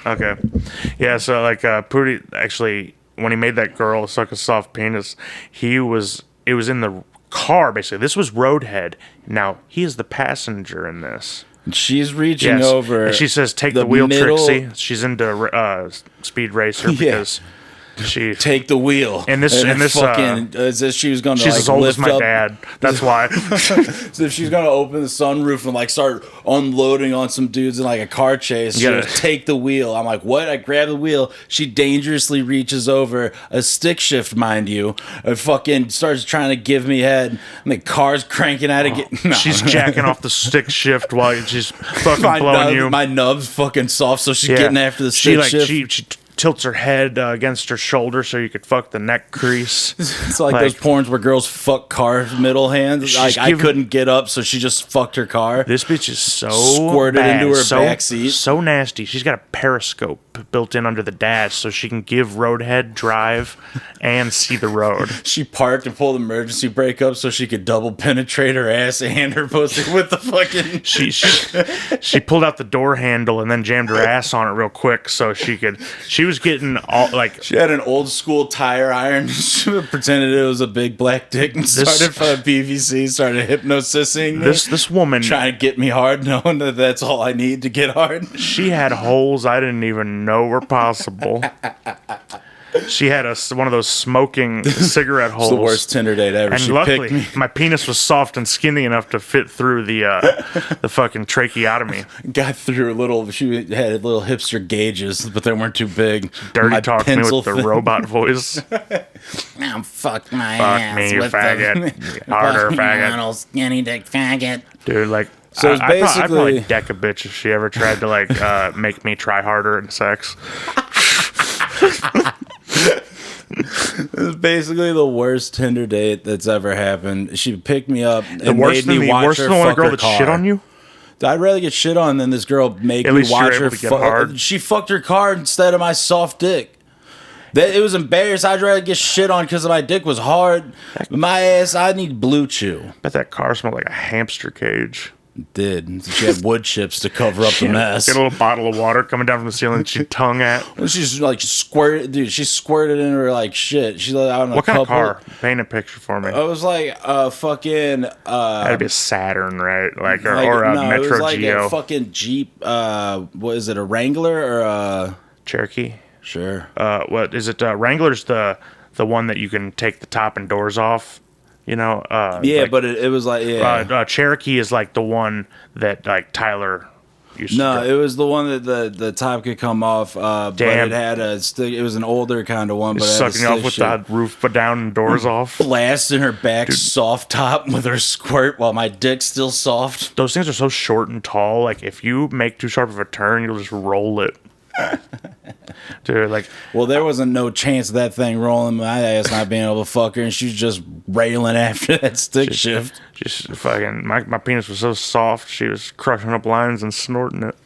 Okay. Yeah, so like Pootie actually when he made that girl suck a soft penis, it was in the car basically. This was Roadhead. Now, he is the passenger in this. She's reaching over. And she says, "Take the wheel, Trixie." She's into Speed Racer because she take the wheel. And this fucking as if she was going to she's like as old lift as my up. dad. That's why. So if she's going to open the sunroof and like start unloading on some dudes in like a car chase, she goes, take the wheel. I'm like, what? I grab the wheel. She dangerously reaches over a stick shift, mind you, and fucking starts trying to give me head. And the car's cranking at it. No. She's jacking off the stick shift while she's fucking blowing you. My nub's fucking soft, so she's getting after the stick shift. She tilts her head against her shoulder so you could fuck the neck crease. It's like those porns where girls fuck car middle hands. Like I couldn't get up, so she just fucked her car. This bitch is so squirted bad, into her backseat. So nasty. She's got a periscope built in under the dash so she can give Roadhead drive and see the road. She parked and pulled the emergency brake up so she could double penetrate her ass and her pussy with the fucking... She pulled out the door handle and then jammed her ass on it real quick so she could... She was getting all like... She had an old school tire iron. She pretended it was a big black dick and started PVC, started hypnosising. This woman... Trying to get me hard, knowing that that's all I need to get hard. She had holes I didn't even know were possible. She had one of those smoking cigarette holes. It's the worst Tinder date ever. And luckily, my penis was soft and skinny enough to fit through the fucking tracheotomy. Got through a little. She had little hipster gauges, but they weren't too big. Dirty talk me with the robot voice. Now fuck my ass. Fuck me, with faggot. Harder, faggot. Little skinny dick faggot. Dude, like. So it's basically... I'd probably deck a bitch if she ever tried to like make me try harder in sex. This is basically the worst Tinder date that's ever happened. She picked me up and made me watch her fuck her car. Shit on you? I'd rather get shit on than this girl make me watch her fuck. She fucked her car instead of my soft dick. It was embarrassing. I'd rather get shit on because my dick was hard. My ass, I need Blue Chew. Bet that car smelled like a hamster cage. It did. She had wood chips to cover up the mess. Get a little bottle of water coming down from the ceiling that she tongue at. She's like squirted, dude. She squirted in her like shit. She's like, I don't know. What kind of car? Paint a picture for me. It was like a fucking. That'd be a Saturn, right? Like or a Metro it was like Geo. A fucking Jeep. What is it? A Wrangler or a Cherokee? Sure. What is it? Wrangler's the one that you can take the top and doors off. You know, yeah, like, but it was like Cherokee is like the one that like Tyler used to drive. It was the one that the top could come off. But it had a stick. It was an older kind of one, but it had sucking off with the roof but down and doors off. Blasting her back soft top with her squirt while my dick's still soft. Those things are so short and tall. Like if you make too sharp of a turn, you'll just roll it. Dude, like, well, there wasn't no chance of that thing rolling my ass not being able to fuck her, and she's just railing after that stick shift. Just fucking, my penis was so soft, she was crushing up lines and snorting it.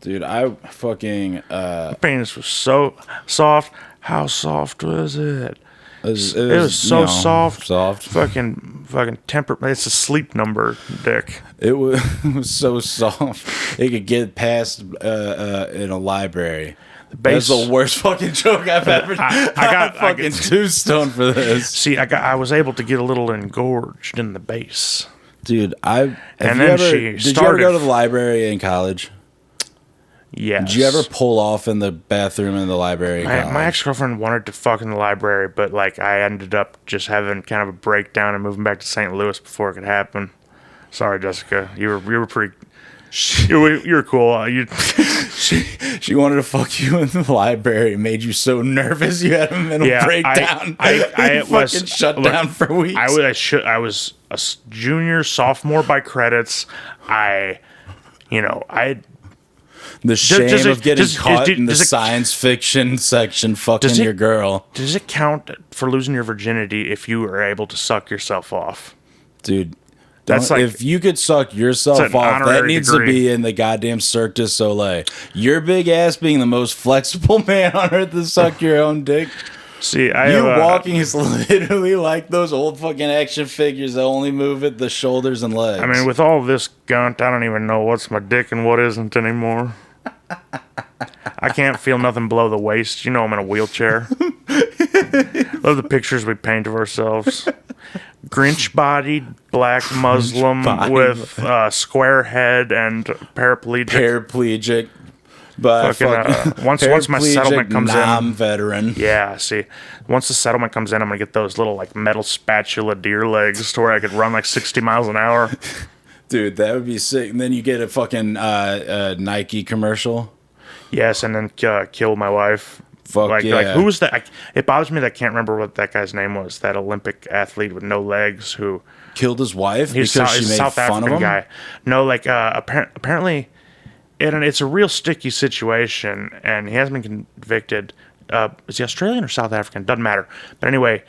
Dude, I fucking my penis was so soft. How soft was it? It was so soft. Fucking temper. It's a sleep number, dick. It was so soft. It could get past in a library. That's the worst fucking joke I've ever. I got fucking too stoned for this. See, I was able to get a little engorged in the base, dude. Did you ever go to the library in college? Yes. Did you ever pull off in the bathroom in the library? My ex-girlfriend wanted to fuck in the library, but like I ended up just having kind of a breakdown and moving back to St. Louis before it could happen. Sorry, Jessica. You were pretty. You were cool. She wanted to fuck you in the library. Made you so nervous you had a mental breakdown. I was fucking shut down for weeks. I was a junior, sophomore by credits. The shame of getting caught in the science fiction section fucking your girl. Does it count for losing your virginity if you are able to suck yourself off? Dude, that's like, if you could suck yourself off, that needs to be in the goddamn Cirque du Soleil. Your big ass being the most flexible man on earth to suck your own dick. See, walking is literally like those old fucking action figures that only move at the shoulders and legs. I mean, with all this gunt, I don't even know what's my dick and what isn't anymore. I can't feel nothing below the waist. You know I'm in a wheelchair. Love the pictures we paint of ourselves. Grinch-bodied black Muslim with square head and Paraplegic. But fucking, once my settlement comes in, veteran. yeah. See, once the settlement comes in, I'm gonna get those little like metal spatula deer legs to where I could run like 60 miles an hour. Dude, that would be sick. And then you get a fucking Nike commercial. Yes, and then kill my wife. Fuck like, yeah. Like, who was that? It bothers me that I can't remember what that guy's name was. That Olympic athlete with no legs who Killed his wife he's because she a made South fun African of him? guy. No, like apparently, it's a real sticky situation, and he hasn't been convicted. Is he Australian or South African? Doesn't matter. But anyway,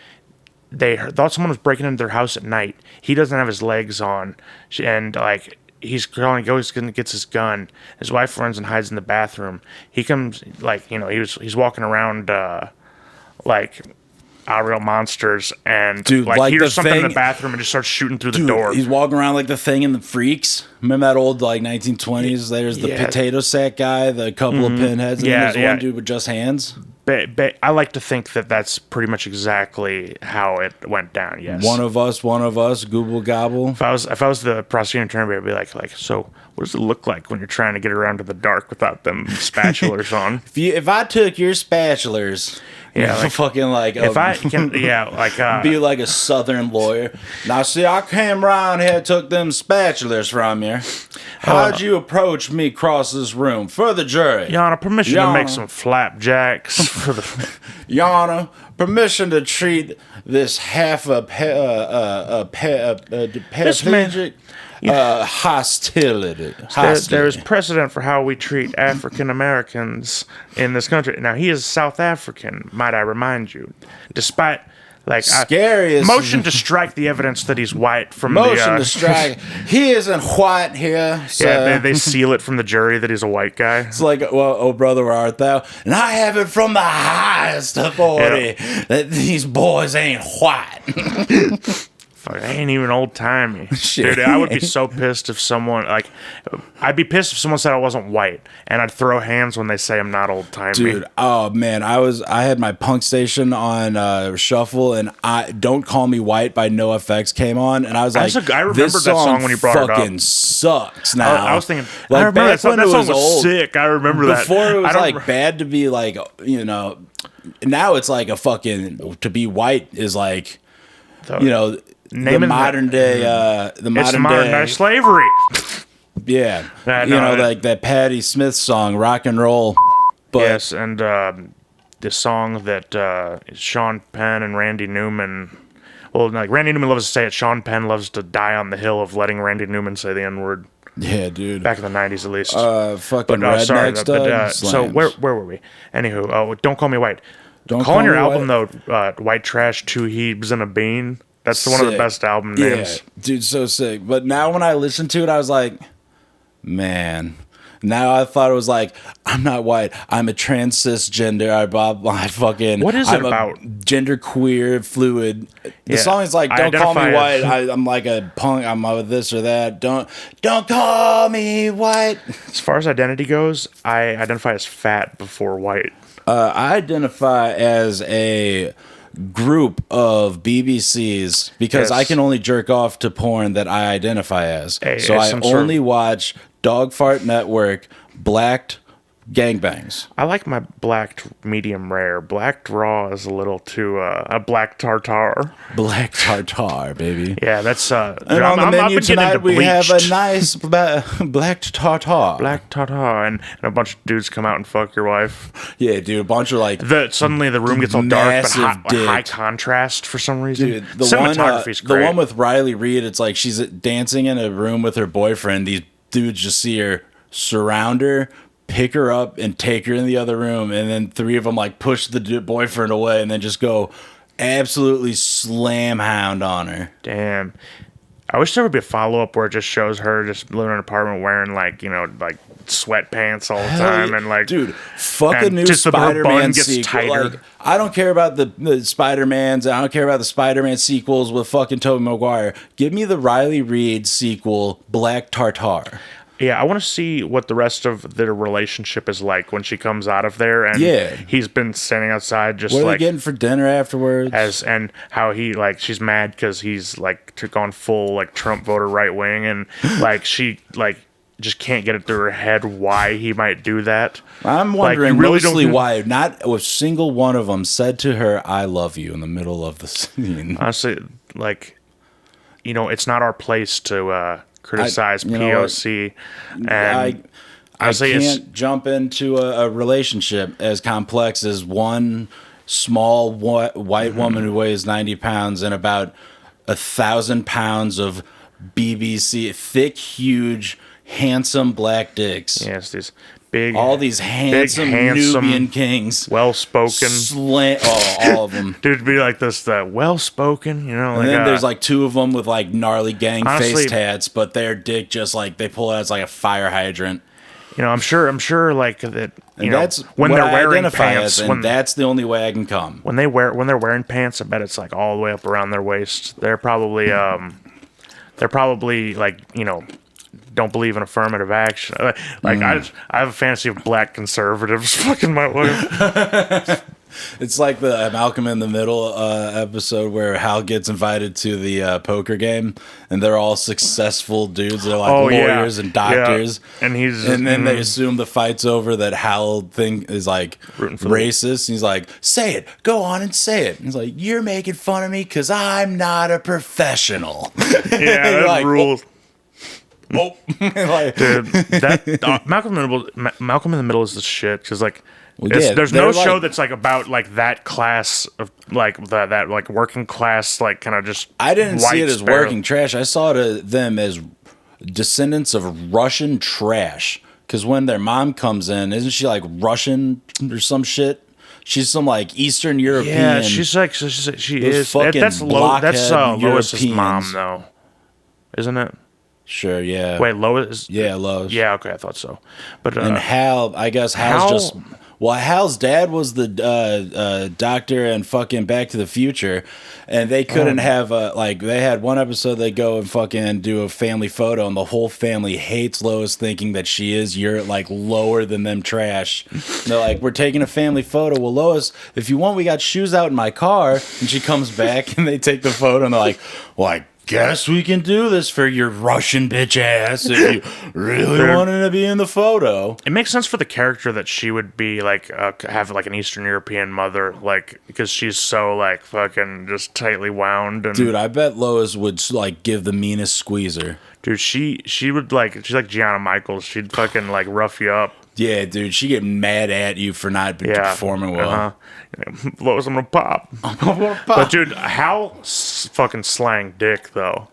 they thought someone was breaking into their house at night. He doesn't have his legs on, and like he's goes and gets his gun. His wife runs and hides in the bathroom. He comes like he's walking around like Our Real Monsters, and Dude, like hears the something in thing- the bathroom and just starts shooting through the Dude, door. he's walking around like the Thing in the Freaks. Remember that old like 1920s? There's the Yeah. potato sack guy, the couple of pinheads, and Yeah, then there's yeah. one dude with just hands. But I like to think that that's pretty much exactly how it went down. Yes. One of us, Google gobble. If I was the prosecuting attorney, I'd be like, so what does it look like when you're trying to get around to the dark without them spatulas on? If I took your spatulas, Yeah, like, fucking like if I can, yeah, like be like a southern lawyer. Now, see, I came around here, took them spatulas from you. How'd you approach me across this room for the jury? Your Honor, permission Your to make Honor. some flapjacks for the. Your Honor, permission to treat this half a paraplegic hostility. There is precedent for how we treat African Americans in this country. Now, he is South African, might I remind you. Despite, like, Scariest- motion to strike the evidence that he's white from Motion the. to strike. He isn't white here, so Yeah, they seal it from the jury that he's a white guy. it's like, well, oh brother, where art thou? And I have it from the highest authority that these boys ain't white. Fuck, I ain't even old timey. Shit. Dude, I would be so pissed if someone I'd be pissed if someone said I wasn't white, and I'd throw hands when they say I'm not old timey. Dude, oh man, I had my punk station on shuffle, and "Don't Call Me White" by NoFX came on, and I was like, I remembered this that song when you brought it up. fucking sucks. Now I was thinking, like I remember back that song, when that it song was old, sick. I remember that. before it was I don't like re- bad to be like, now it's like a fucking to be white is like, the naming modern day, it's modern day slavery. yeah, no, like that Patti Smith song, "Rock and Roll." But Yes, and the song that Sean Penn and Randy Newman. Well, like Randy Newman loves to say it. Sean Penn loves to die on the hill of letting Randy Newman say the N-word. yeah, dude, Back in the 90s, at least. fucking But sorry. redneck So stuff. where were we? Anywho, Don't Call Me White. Don't Calling Call your Me album White. though, White Trash, Two Hebes and a Bean. That's one of the Sick. best album Yeah, names. dude, so sick. But now when I listened to it, I was like, man. Now I thought it was like, I'm not white. I'm a trans cisgender. I fucking. What is it I'm about? Gender queer fluid. The Yeah. song is like, I don't call me identify as- white. I'm like a punk. I'm this or that. Don't call me white. As far as identity goes, I identify as fat before white. I identify as a group of BBCs because Yes. I can only jerk off to porn that I identify as. Hey, so it's I some sort of- only watch Dog Fart Network, Blacked, Gangbangs. I like my blacked medium rare. Blacked raw is a little too a black tartar. Black tartar, baby. Yeah, that's And on the menu tonight we have a nice black tartar. black tartar, and a bunch of dudes come out and fuck your wife. Yeah, dude, a bunch of like Suddenly the room gets all dark, but Massive dick. high contrast for some reason. Dude, the Cinematography's one, great. the one with Riley Reid, it's like she's dancing in a room with her boyfriend. These dudes just see her, surround her, pick her up, and take her in the other room, and then three of them like push the boyfriend away, and then just go absolutely slam hound on her. Damn. I wish there would be a follow up where it just shows her just living in an apartment wearing like sweatpants all the time and like dude, fuck a and new just so that her bun Spider-Man gets sequel. tighter. Like, I don't care about the Spider-Mans. I don't care about the Spider-Man sequels with fucking Tobey Maguire. Give me the Riley Reid sequel, Black Tartar. Yeah, I want to see what the rest of their relationship is like when she comes out of there, and he's been standing outside just what are like they getting for dinner afterwards? and how he like she's mad because he's like gone full like Trump voter right wing, and like she like just can't get it through her head why he might do that. I'm wondering mostly why not a single one of them said to her, "I love you" in the middle of the scene. Honestly, like, you know, it's not our place to criticize POC, and I can't jump into a relationship as complex as one small white woman who weighs 90 pounds and about 1,000 pounds of BBC thick, huge, handsome black dicks. Yes, these big, all these handsome Nubian kings, well-spoken, all of them. Dude, be like this, well-spoken, you know. And then there's like two of them with like gnarly gang face tats, but their dick just like they pull out as like a fire hydrant. You know, I'm sure, like that. You know, that's when they're wearing pants, and that's the only way I can come. When they're wearing pants, I bet it's like all the way up around their waist. They're probably like, you know, don't believe in affirmative action. Like I have a fantasy of black conservatives fucking my wife. It's like the Malcolm in the Middle episode where Hal gets invited to the poker game, and they're all successful dudes. They're like lawyers and doctors, and then they assume the fight's over. That Hal thing is like racist. He's like, "Say it, go on and say it." And he's like, "You're making fun of me because I'm not a professional." Yeah, that like, rules. Oh. Like, dude, that Malcolm in the Middle is the shit because like. There's no show that's like about like that class of like that like working class like kind of just. I didn't see it as working trash. I saw them as descendants of Russian trash. Because when their mom comes in, isn't she like Russian or some shit? She's some like Eastern European. Yeah, she's like she is. That's Lois's mom though, isn't it? Sure, yeah. Wait, Lois? Yeah, Lois. Yeah, okay, I thought so. But and Hal, I guess Hal's just. Well, Hal's dad was the doctor in fucking Back to the Future, and they couldn't have like they had one episode they go and fucking do a family photo, and the whole family hates Lois, thinking that you're like lower than them trash. And they're like, we're taking a family photo. Well, Lois, if you want, we got shoes out in my car. And she comes back, and they take the photo, and they're like, well, I guess we can do this for your Russian bitch ass if you really wanted to be in the photo. It makes sense for the character that she would be like have like an Eastern European mother, like because she's so like fucking just tightly wound. And dude, I bet Lois would like give the meanest squeezer. Dude, she would like she's like Gianna Michaels. She'd fucking like rough you up. Yeah, dude, she get mad at you for not performing well. Lois, I'm gonna pop. But dude, Hal's fucking slang dick though.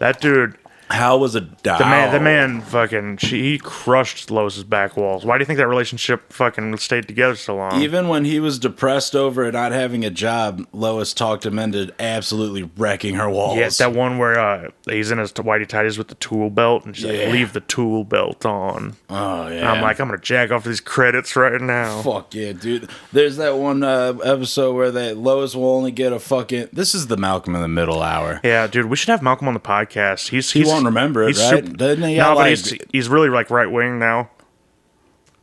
That dude. Hal was a doll. The man fucking he crushed Lois's back walls. Why do you think that relationship fucking stayed together so long? Even when he was depressed over not having a job, Lois talked him into absolutely wrecking her walls. Yeah, that one where he's in his whitey tighties with the tool belt, and she's like, "Leave the tool belt on." Oh yeah. And I'm like, I'm gonna jack off these credits right now. Fuck yeah, dude. There's that one episode where Lois will only get a fucking. This is the Malcolm in the Middle hour. Yeah, dude, we should have Malcolm on the podcast. He won't remember it, right? Doesn't he? No, but he's really like right wing now.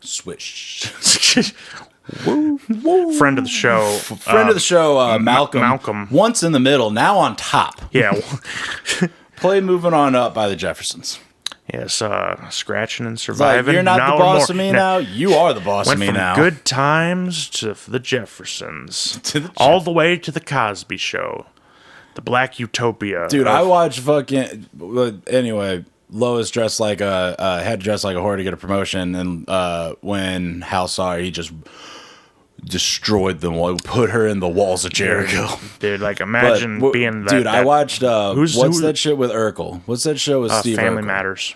Switch. Friend of the show. Friend of the show, Malcolm. Once in the middle, now on top. Yeah. Play Moving On Up by the Jeffersons. Yes, scratching and surviving. Like, you're not the boss of me now. You are the boss of me now. Good times to the Jeffersons. All the way to the Cosby Show. The Black Utopia. Dude, I watched fucking... Anyway, Lois had to dress like a whore to get a promotion, and when Hal saw her, he just destroyed them, put her in the walls of Jericho. Dude, like imagine being that... Dude, I watched... what's that shit with Urkel? What's that show with Steve Family Urkel? Matters.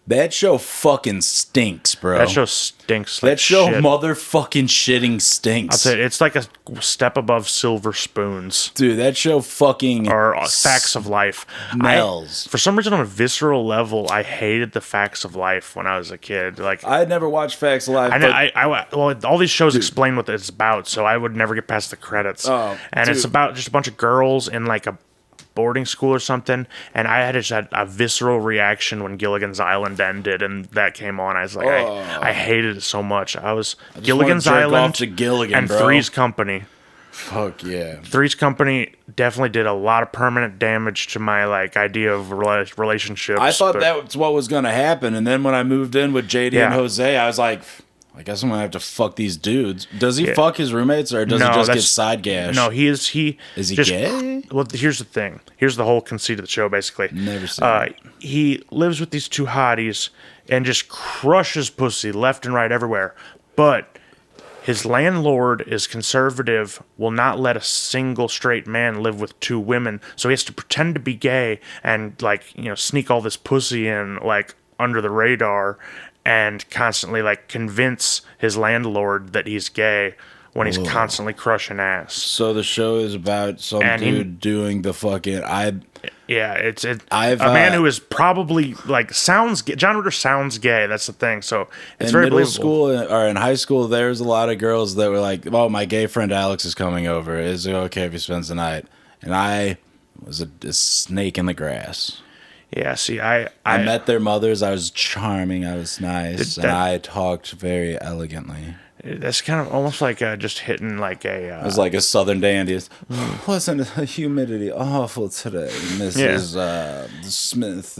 That show fucking stinks, bro. That show stinks. That show motherfucking shitting stinks. I'll say it's like a step above Silver Spoons. Dude, that show fucking... Or Facts of Life. Smells. For some reason, on a visceral level, I hated the Facts of Life when I was a kid. Like I had never watched Facts of Life. Well, all these shows explain what it's about, so I would never get past the credits. Oh, and it's about just a bunch of girls in like a boarding school or something, and I had just had a visceral reaction when Gilligan's Island ended and that came on. I was like, I hated it so much. I was Gilligan's wanna jerk Island off to Gilligan, and bro. Three's Company. Fuck yeah. Three's Company definitely did a lot of permanent damage to my like idea of relationships. I thought but- that's what was going to happen. And then when I moved in with JD and Yeah. Jose, I was like, I guess I'm going to have to fuck these dudes. Does he fuck his roommates or does he just get that's- side gash? No, is he just, gay? Well, here's the thing. Here's the whole conceit of the show, basically. Never seen it. He lives with these two hotties and just crushes pussy left and right everywhere. But his landlord is conservative, will not let a single straight man live with two women, so he has to pretend to be gay and, like, you know, sneak all this pussy in, like, under the radar and constantly, like, convince his landlord that he's gay when he's constantly crushing ass. So the show is about some And he- dude doing the fucking... Yeah, it's a I've, man uh, who is probably, like, sounds gay. John Ritter sounds gay, that's the thing, so it's in very middle believable. school or in high school, there's a lot of girls that were like, "Oh, my gay friend Alex is coming over. Is it okay if he spends the night?" And I was a snake in the grass. Yeah, see, I met their mothers. I was charming. I was nice, and I talked very elegantly. That's kind of almost like just hitting like a. I was like a southern dandy. Wasn't the humidity awful today, Mrs. Smith,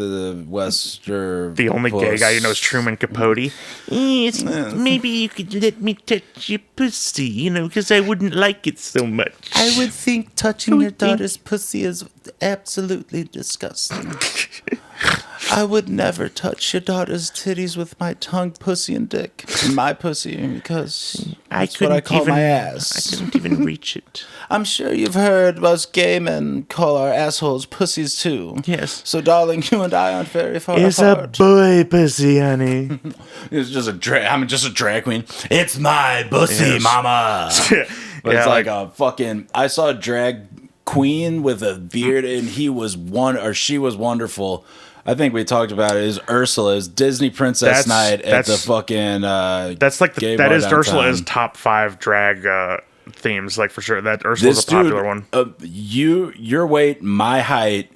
Wester? the only gay guy you know is Truman Capote. Yes, maybe you could let me touch your pussy, you know, because I wouldn't like it so much. I would think touching your daughter's pussy is absolutely disgusting. I would never touch your daughter's titties with my tongue, pussy, and dick. My pussy, because that's what I call my ass. I couldn't even reach it. I'm sure you've heard most gay men call our assholes pussies too. Yes. So, darling, you and I aren't very far It's apart. a boy pussy, honey. It's just a drag. I'm just a drag queen. It's my pussy, Yes. mama. But Yeah, it's like a fucking. I saw a drag queen with a beard, and he was she was wonderful. I think we talked about it. Is Ursula's Disney Princess Night at the fucking. That's like gay that bar is Ursula's downtown. top 5 drag themes, like for sure. That Ursula's This a popular dude, one. Your weight, my height,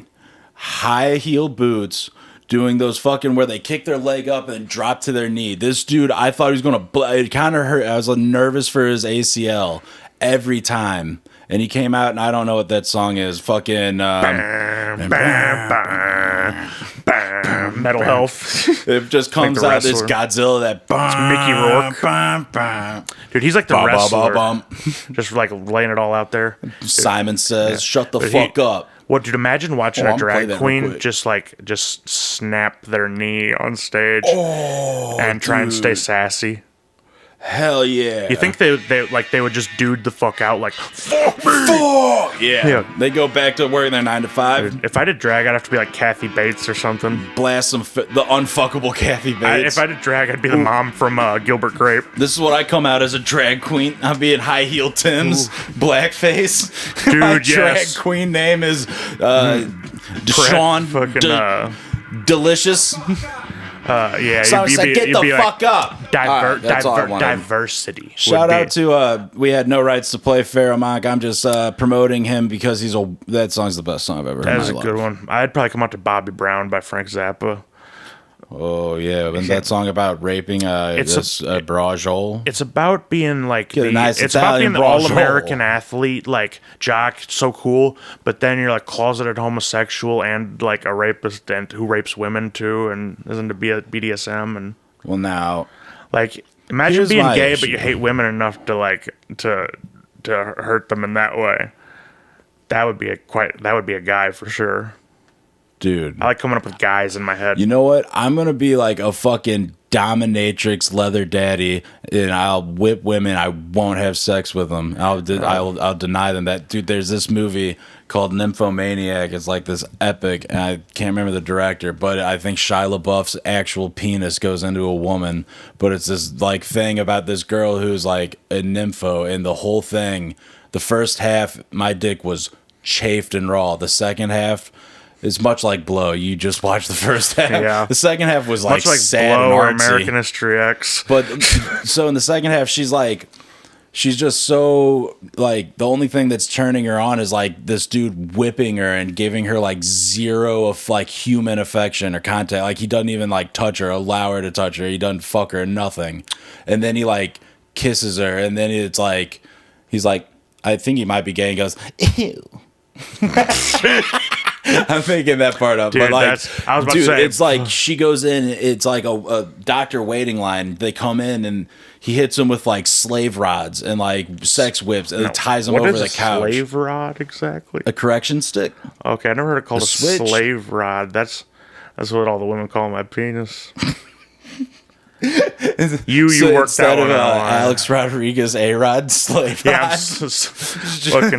high heel boots, doing those fucking where they kick their leg up and drop to their knee. This dude, I thought he was gonna. It kind of hurt. I was nervous for his ACL every time, and he came out, and I don't know what that song is. Fucking. Metal Health. It just comes the out this wrestler. Godzilla that Mickey Rourke. Dude, he's like the wrestler. bum. Just like laying it all out there. Simon says, "Shut the But fuck up." What, dude, imagine watching Oh, a I'm drag playing that real queen quick. just snap their knee on stage Oh, and try and stay sassy. Hell yeah! You think they would just dude the fuck out like, fuck me? Fuck yeah. Yeah. They go back to working their 9 to 5. If I did drag, I'd have to be like Kathy Bates or something. Blast the unfuckable Kathy Bates. If I did drag, I'd be the mom from Gilbert Grape. This is what I come out as a drag queen. I'll be in high heel Tims, blackface. Dude, My yes. drag queen name is Deshaun fucking, Delicious. yeah, So I said, get the fuck up. Alright, that's all I wanted. Diversity. Shout would out be- to we had no rights to play Pharaoh Monk. I'm just promoting him because that song's the best song I've ever heard. That in is a my good life. one. I'd probably come out to Bobby Brown by Frank Zappa. Oh yeah, and that song about raping It's this Brajol. It's about being like Get a nice it's about being Italian the brajol. all-American athlete, like jock, so cool. But then you're like closeted homosexual and like a rapist and who rapes women too, and is into BDSM and Well, now like imagine Here's being my gay, issue. but you hate women enough to like to hurt them in that way. That would be a guy for sure. dude, I like coming up with guys in my head. you know what? I'm gonna be like a fucking dominatrix leather daddy, and I'll whip women. I won't have sex with them. I'll deny them that. Dude, there's this movie called Nymphomaniac. It's like this epic, and I can't remember the director, but I think Shia LaBeouf's actual penis goes into a woman. But it's this like thing about this girl who's like a nympho, and the whole thing, the first half, my dick was chafed and raw. The second half. It's much like Blow. You just watch the first half. Yeah. The second half was like Much like sad Blow or and artsy. American History X. But so in the second half, she's like she's just so like the only thing that's turning her on is like this dude whipping her and giving her like zero of like human affection or contact. Like he doesn't even like touch her, allow her to touch her. He doesn't fuck her, nothing. And then he like kisses her, and then it's like he's like, I think he might be gay. And goes, ew. I'm making that part up, Dude, but like, I was about to say, it's like she goes in. It's like a doctor waiting line. They come in and he hits them with like slave rods and like sex whips, and ties them what over is the a couch. slave rod exactly? A correction stick. Okay, I never heard it called a switch. slave rod. That's what all the women call my penis. You So worked instead that of one out. Alex Rodriguez A-Rod slave Yeah, rod. fucking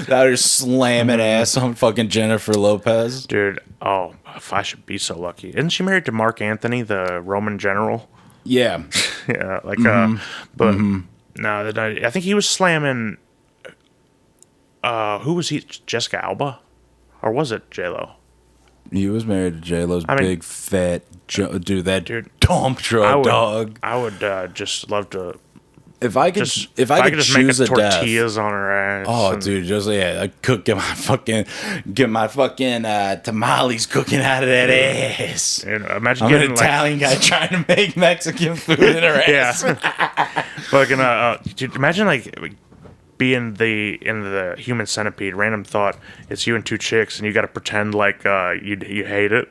That are slamming ass on fucking Jennifer Lopez. dude. Oh, if I should be so lucky. Isn't she married to Mark Antony, the Roman general? Yeah. Yeah, like but no, I think he was slamming. Who was he? Jessica Alba, or was it J Lo? He was married to J-Lo's mean- big fat dude. That Dude, dump truck dog. I would just love to. If I could, Just if I could just choose make a death. tortillas on her ass. Oh, and- dude, just I cook get my fucking tamales cooking out of that ass. And imagine I'm an getting like Italian guy trying to make Mexican food in her ass. yeah, fucking dude, imagine like being in the human centipede. Random thought: it's you and two chicks, and you got to pretend like you hate it.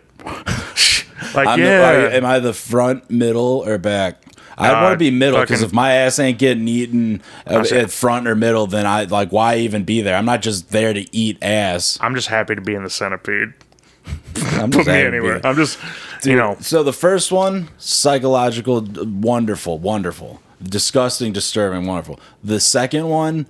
Like Am I the front, middle, or back? I want to be middle because fucking- if my ass ain't getting eaten saying- at front or middle, then I like why even be there? I'm not just there to eat ass. I'm just happy to be in the centipede. I'm Put just me happy to be anywhere. there. I'm just, you know, So the first one, psychological, wonderful, disgusting, disturbing, wonderful. The second one,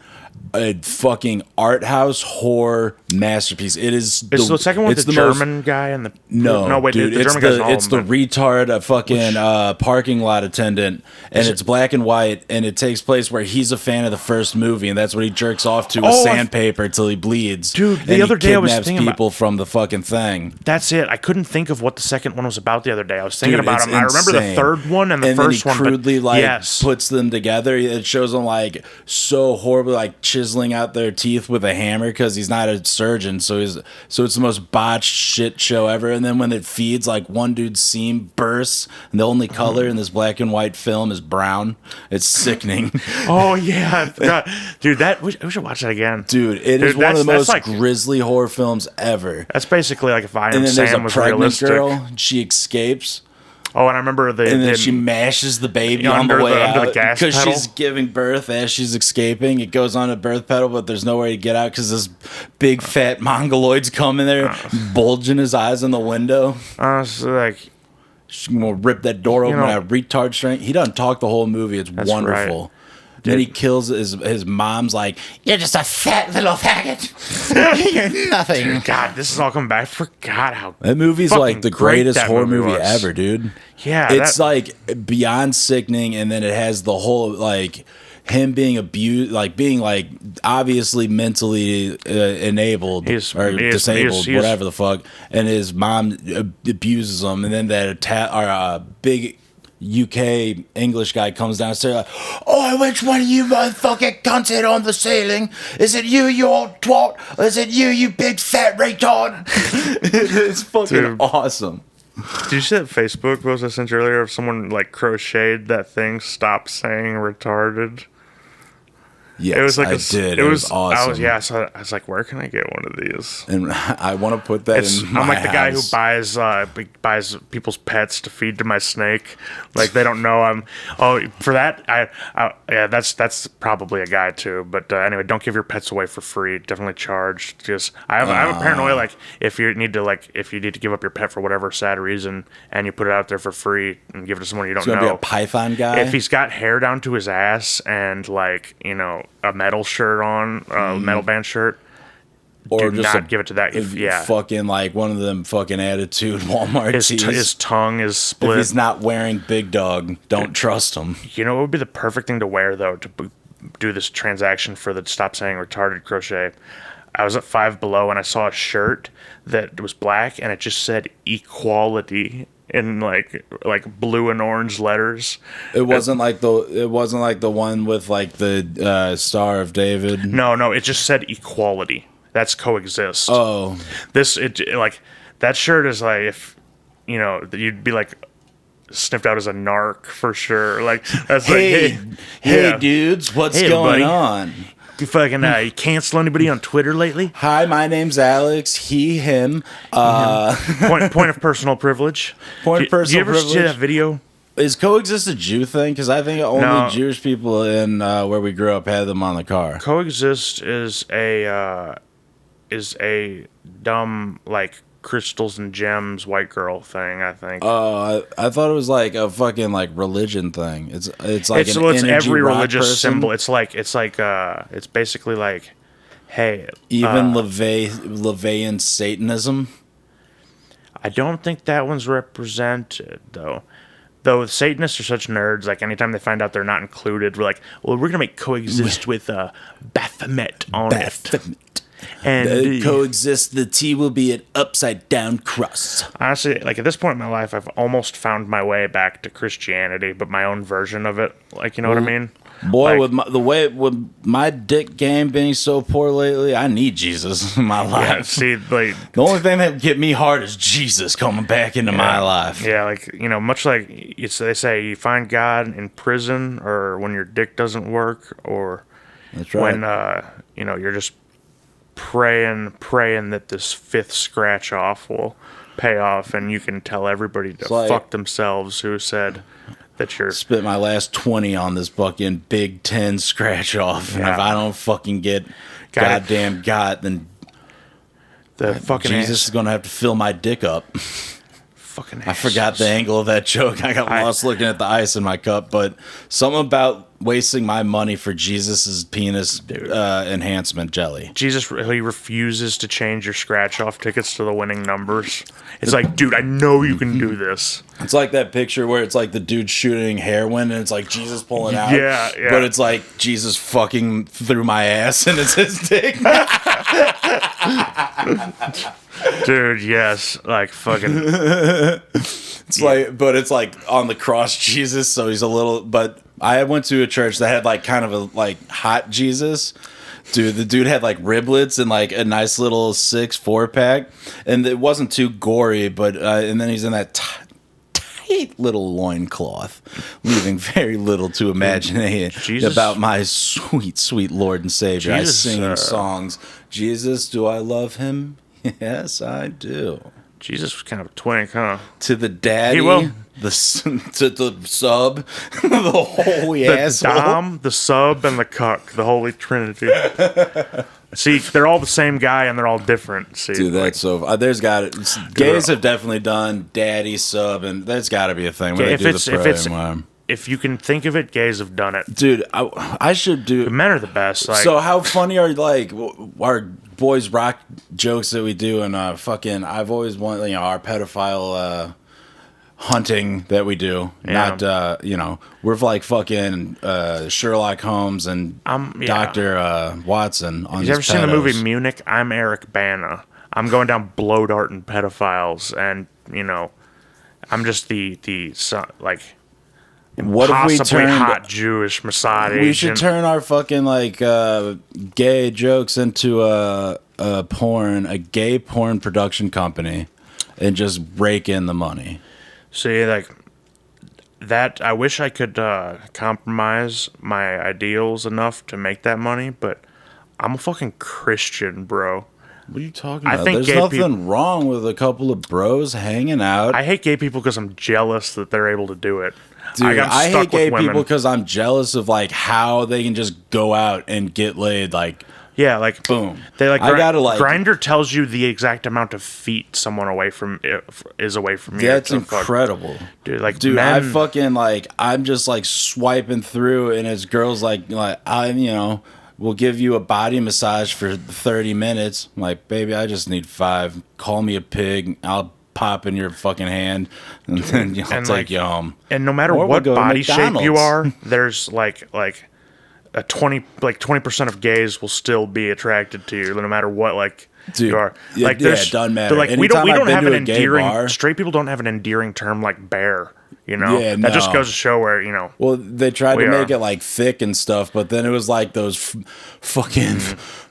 a fucking art house horror masterpiece. It is. it's the second one. it's The most- German guy and the No, wait, dude, the it's German guy's in all it's of the them, but- retard, a fucking parking lot attendant, and it's black and white, and it takes place where he's a fan of the first movie, and that's what he jerks off to with Oh, sandpaper till he bleeds. Dude, the and other day I was kidnaps thinking about- people from the fucking thing. That's it. I couldn't think of what the second one was about the other day. I was thinking Dude, about it's them. I remember the insane. third one and the and first then he one. crudely But like yes, puts them together. It shows them like so horribly like chiseling out their teeth with a hammer because he's not a surgeon. So it's the most botched shit show ever. And then when it feeds, like one dude's seam bursts, and the only color in this black and white film is brown. It's sickening. oh yeah, I forgot, dude. We should watch that again, Dude, it is Dude, one of the that's most like- grisly horror films ever. That's basically like if I And Am then there's a Sam was pregnant realistic. girl. She escapes. Oh, and I remember And then the she mashes the baby Yeah, on the under way the- under out the gas because pedal. she's giving birth as she's escaping. It goes on a birth pedal, but there's nowhere to get out because this big fat mongoloid's coming there, bulging his eyes in the window. so like She's gonna rip that door open. know- At retard strength. He doesn't talk the whole movie. It's wonderful. Then he kills his mom's like, You're just a fat little faggot. You're nothing. God, this is all coming back. I forgot how that movie's fucking like the great greatest that horror movie movie was. ever, dude. Yeah, It's that- like beyond sickening, and then it has the whole like him being abused, like being like obviously mentally enabled He's- or he is- disabled, he is- whatever the fuck, and his mom abuses him, and then that big UK English guy comes downstairs like, Oh, which one of you motherfucking cunts hit on the ceiling? Is it you old twat? Or is it you big fat retard? it's fucking Dude. awesome. Did you see that Facebook post I sent you earlier of someone like crocheted that thing? Stop saying retarded. Yes, It was like I did. It was awesome. So I was like, where can I get one of these? And I want to put that in I'm my like the guy who house. buys people's pets to feed to my snake. Like they don't know I'm. Oh, for that yeah, that's probably a guy too. But anyway, don't give your pets away for free. Definitely charge. Just I have a paranoia like if you need to give up your pet for whatever sad reason and you put it out there for free and give it to someone you don't It's gonna be know. a Python guy. If he's got hair down to his ass and like a metal shirt on, a metal band shirt. or Do just not give it to that. If fucking like one of them fucking attitude Walmart his, tees. his tongue is If split. he's not wearing Big Dog, don't trust him. You know what would be the perfect thing to wear though to do this transaction for the stop saying retarded crochet? I was at Five Below and I saw a shirt that was black and it just said equality in like blue and orange letters. It wasn't like the one with like the Star of David. No, it just said equality. That's coexist. Oh, Like that shirt is like, if you know, you'd be like sniffed out as a narc for sure. Like that's hey, like, hey, yeah. dudes, what's Hey, going buddy. on? You fucking you cancel anybody on Twitter lately? Hi, my name's Alex. He, him. Point of personal privilege. Point of Do personal you ever see privilege. that video? Is coexist a Jew thing? Because I think only No. Jewish people in where we grew up had them on the car. Coexist is a dumb like crystals and gems white girl thing, I think. Oh, I thought it was like a fucking like religion thing. It's like it's an it's energy every rock religious person. symbol. It's basically like, hey, Even LaVeyan Satanism. I don't think that one's represented though. Though Satanists are such nerds, like anytime they find out they're not included, we're like, well, we're gonna make coexist with Baphomet on it. And Coexist. The T will be an upside down cross. honestly, like at this point in my life, I've almost found my way back to Christianity, but my own version of it. Like, you know what I mean? Boy, Like- with my dick game being so poor lately, I need Jesus in my life. Yeah, see, like, The only thing that get me hard is Jesus coming back into my life. yeah, like, you know, much like they say, you find God in prison or when your dick doesn't work or That's right. when, you know, you're just praying that this fifth scratch off will pay off and you can tell everybody to like- fuck themselves who said that you're Spent my last 20 on this fucking Big Ten scratch off, and Yeah. if I don't fucking get Got it. goddamn God, then the fucking Jesus is gonna have to fill my dick up. fucking I forgot the angle of that joke. I got lost looking at the ice in my cup, but something about wasting my money for Jesus's penis enhancement jelly. Jesus really refuses to change your scratch off tickets to the winning numbers. It's like, dude, I know you can do this. It's like that picture where it's like the dude shooting heroin and it's like Jesus pulling out. Yeah. But it's like Jesus fucking through my ass and it's his dick. Dude, yes, like fucking. It's like, but it's like on the cross Jesus, so he's a little. But I went to a church that had like kind of a like hot Jesus. Dude, the dude had like riblets and like a nice little 4-pack, and it wasn't too gory. But and then he's in that tight little loincloth, leaving very little to imagine Jesus- about my sweet, sweet Lord and Savior. Jesus, I sing songs. Jesus, do I love him? Yes, I do. Jesus was kind of a twink, huh? To the daddy, He will. to the sub, the holy The asshole. Dom, the sub, and the cuck, the Holy Trinity. See, they're all the same guy and they're all different. See, Dude, like, that's so. There's got it. Gays have definitely done daddy sub, and there's got to be a thing where they if do it's the if it's prayer. if you can think of it, gays have done it. Dude, I should do. Men are the best. Like, So how funny are like our boys rock jokes that we do and fucking I've always wanted, you know, our pedophile hunting that we do. Yeah. Not you know, we're like fucking Sherlock Holmes and Yeah. Dr. Watson on you these ever seen the movie pedos. Munich? I'm Eric Bana. I'm going down blow darting pedophiles, and you know, I'm just like What if we possibly turned hot Jewish Mossad we should agent. turn our fucking like gay jokes into a gay porn production company and just rake in the money. See, like that. I wish I could compromise my ideals enough to make that money, but I'm a fucking Christian, bro. What are you talking I about? think There's gay nothing wrong with a couple of bros hanging out. I hate gay people because I'm jealous that they're able to do it. Dude, Like, I'm I stuck hate gay with women. people because I'm jealous of like how they can just go out and get laid. Like, Yeah, like boom. They like I gotta like. Grinder tells you the exact amount of feet someone is away from you. That's to fuck. incredible. Dude. Like Dude, men, I fucking like. I'm just like swiping through, and it's girls like I'm, you know, we'll give you a body massage for 30 minutes. I'm like, baby, I just need 5. Call me a pig. I'll pop in your fucking hand, and then I'll And, take like, you home. and no matter Or we'll what go to body shape you McDonald's. are, there's like a 20% of gays will still be attracted to you, no matter what like Dude, you are. yeah, Like, yeah, there's, it doesn't matter. Like, we Anytime I've don't been have to an a gay endearing. bar- Straight people don't have an endearing term like bear. You know, Yeah, that just no. goes to show where Well, they tried We to make are. it like thick and stuff, but then it was like those fucking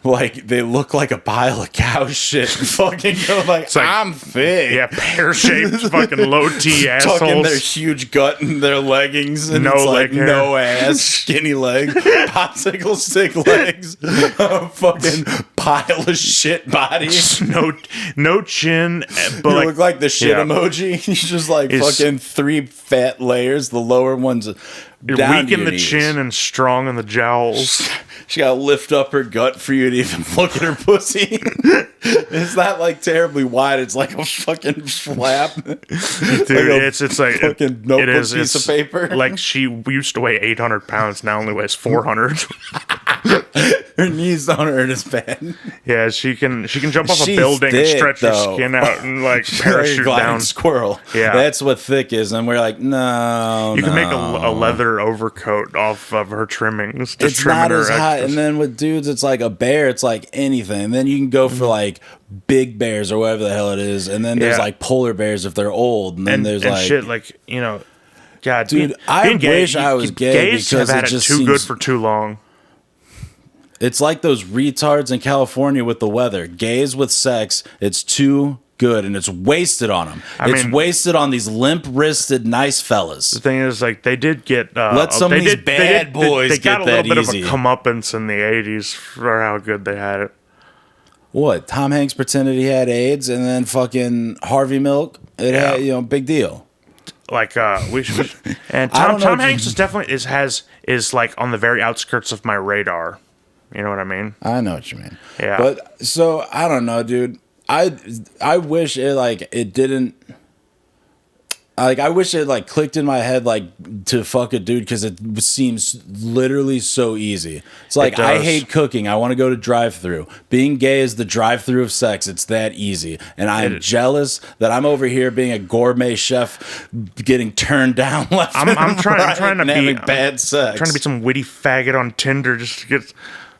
like they look like a pile of cow shit. Fucking go like, like- I'm thick. yeah, pear shaped fucking low T Tucking their assholes. huge gut in their leggings and No it's like leg hair. no ass, skinny legs, popsicle stick legs, a fucking pile of shit body. No chin, but You like look like the shit yeah. emoji. He's just like It's- fucking 3 fat layers. The lower one's down weak to in your the knees. chin and strong in the jowls. She gotta lift up her gut for you to even look at her pussy. It's not like terribly wide. It's like a fucking flap. Dude, a it's like fucking notebook piece of paper. Like she used to weigh 800 pounds, now only weighs 400. Her knees don't hurt as bad. Yeah, she can jump off a She's building thick, and stretch her though. skin out and like She's like a parachute gliding down. squirrel. Yeah. That's what thick is. And we're like, no. You can make a no. leather overcoat off of her trimmings. To It's trim not her as hot. extras. And then with dudes, it's like a bear. It's like anything. And then you can go for like big bears or whatever the hell it is. And then there's Yeah. like polar bears if they're old. And then and, there's and like shit like God, Dude, I wish I was gay Gays because have had it it just too good seems- for too long. It's like those retards in California with the weather. Gays with sex, it's too good and it's wasted on them. It's mean- wasted on these limp-wristed nice fellas. The thing is, like, they did get Let some of they these did- bad boys They got get a little that bit easy. of a comeuppance in the '80s for how good they had it. What? Tom Hanks pretended he had AIDS and then fucking Harvey Milk. It Yeah. had, big deal. Like we should, and I don't know Tom if you- Hanks is definitely is like on the very outskirts of my radar. You know what I mean? I know what you mean. Yeah. But so I don't know, dude. I wish it like it didn't. Like I wish it like clicked in my head like to fuck a dude because it seems literally so easy. It's like I does. hate cooking. I want to go to drive-through. Being gay is the drive-through of sex. It's that easy, and I'm jealous that I'm over here being a gourmet chef, getting turned down left. I'm and trying right to and be having bad sex. Trying to be some witty faggot on Tinder just to get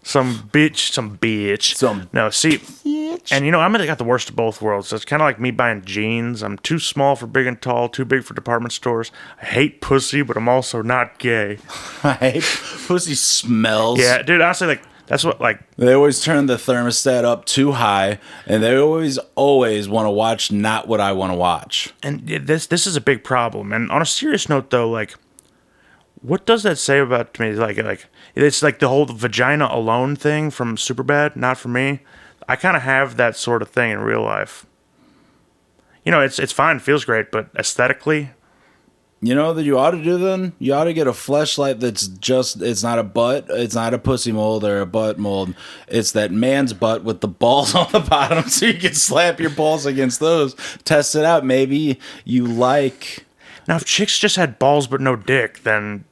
some bitch. No, see, and I'm got the worst of both worlds. So it's kind of like me buying jeans. I'm too small for big and tall, too big for department stores. I hate pussy, but I'm also not gay. Right? Pussy smells. Yeah, dude, honestly, like that's what like They always turn the thermostat up too high, and they always want to watch not what I want to watch. and this is a big problem. And on a serious note, though, like, what does that say about me? Like it's like the whole vagina alone thing from Superbad. Not for me. I kind of have that sort of thing in real life. It's fine, feels great, but aesthetically, You know that you ought to do then? You ought to get a fleshlight that's it's not a butt, it's not a pussy mold or a butt mold. It's that man's butt with the balls on the bottom so you can slap your balls against those. Test it out. Maybe you like. now if chicks just had balls but no dick, then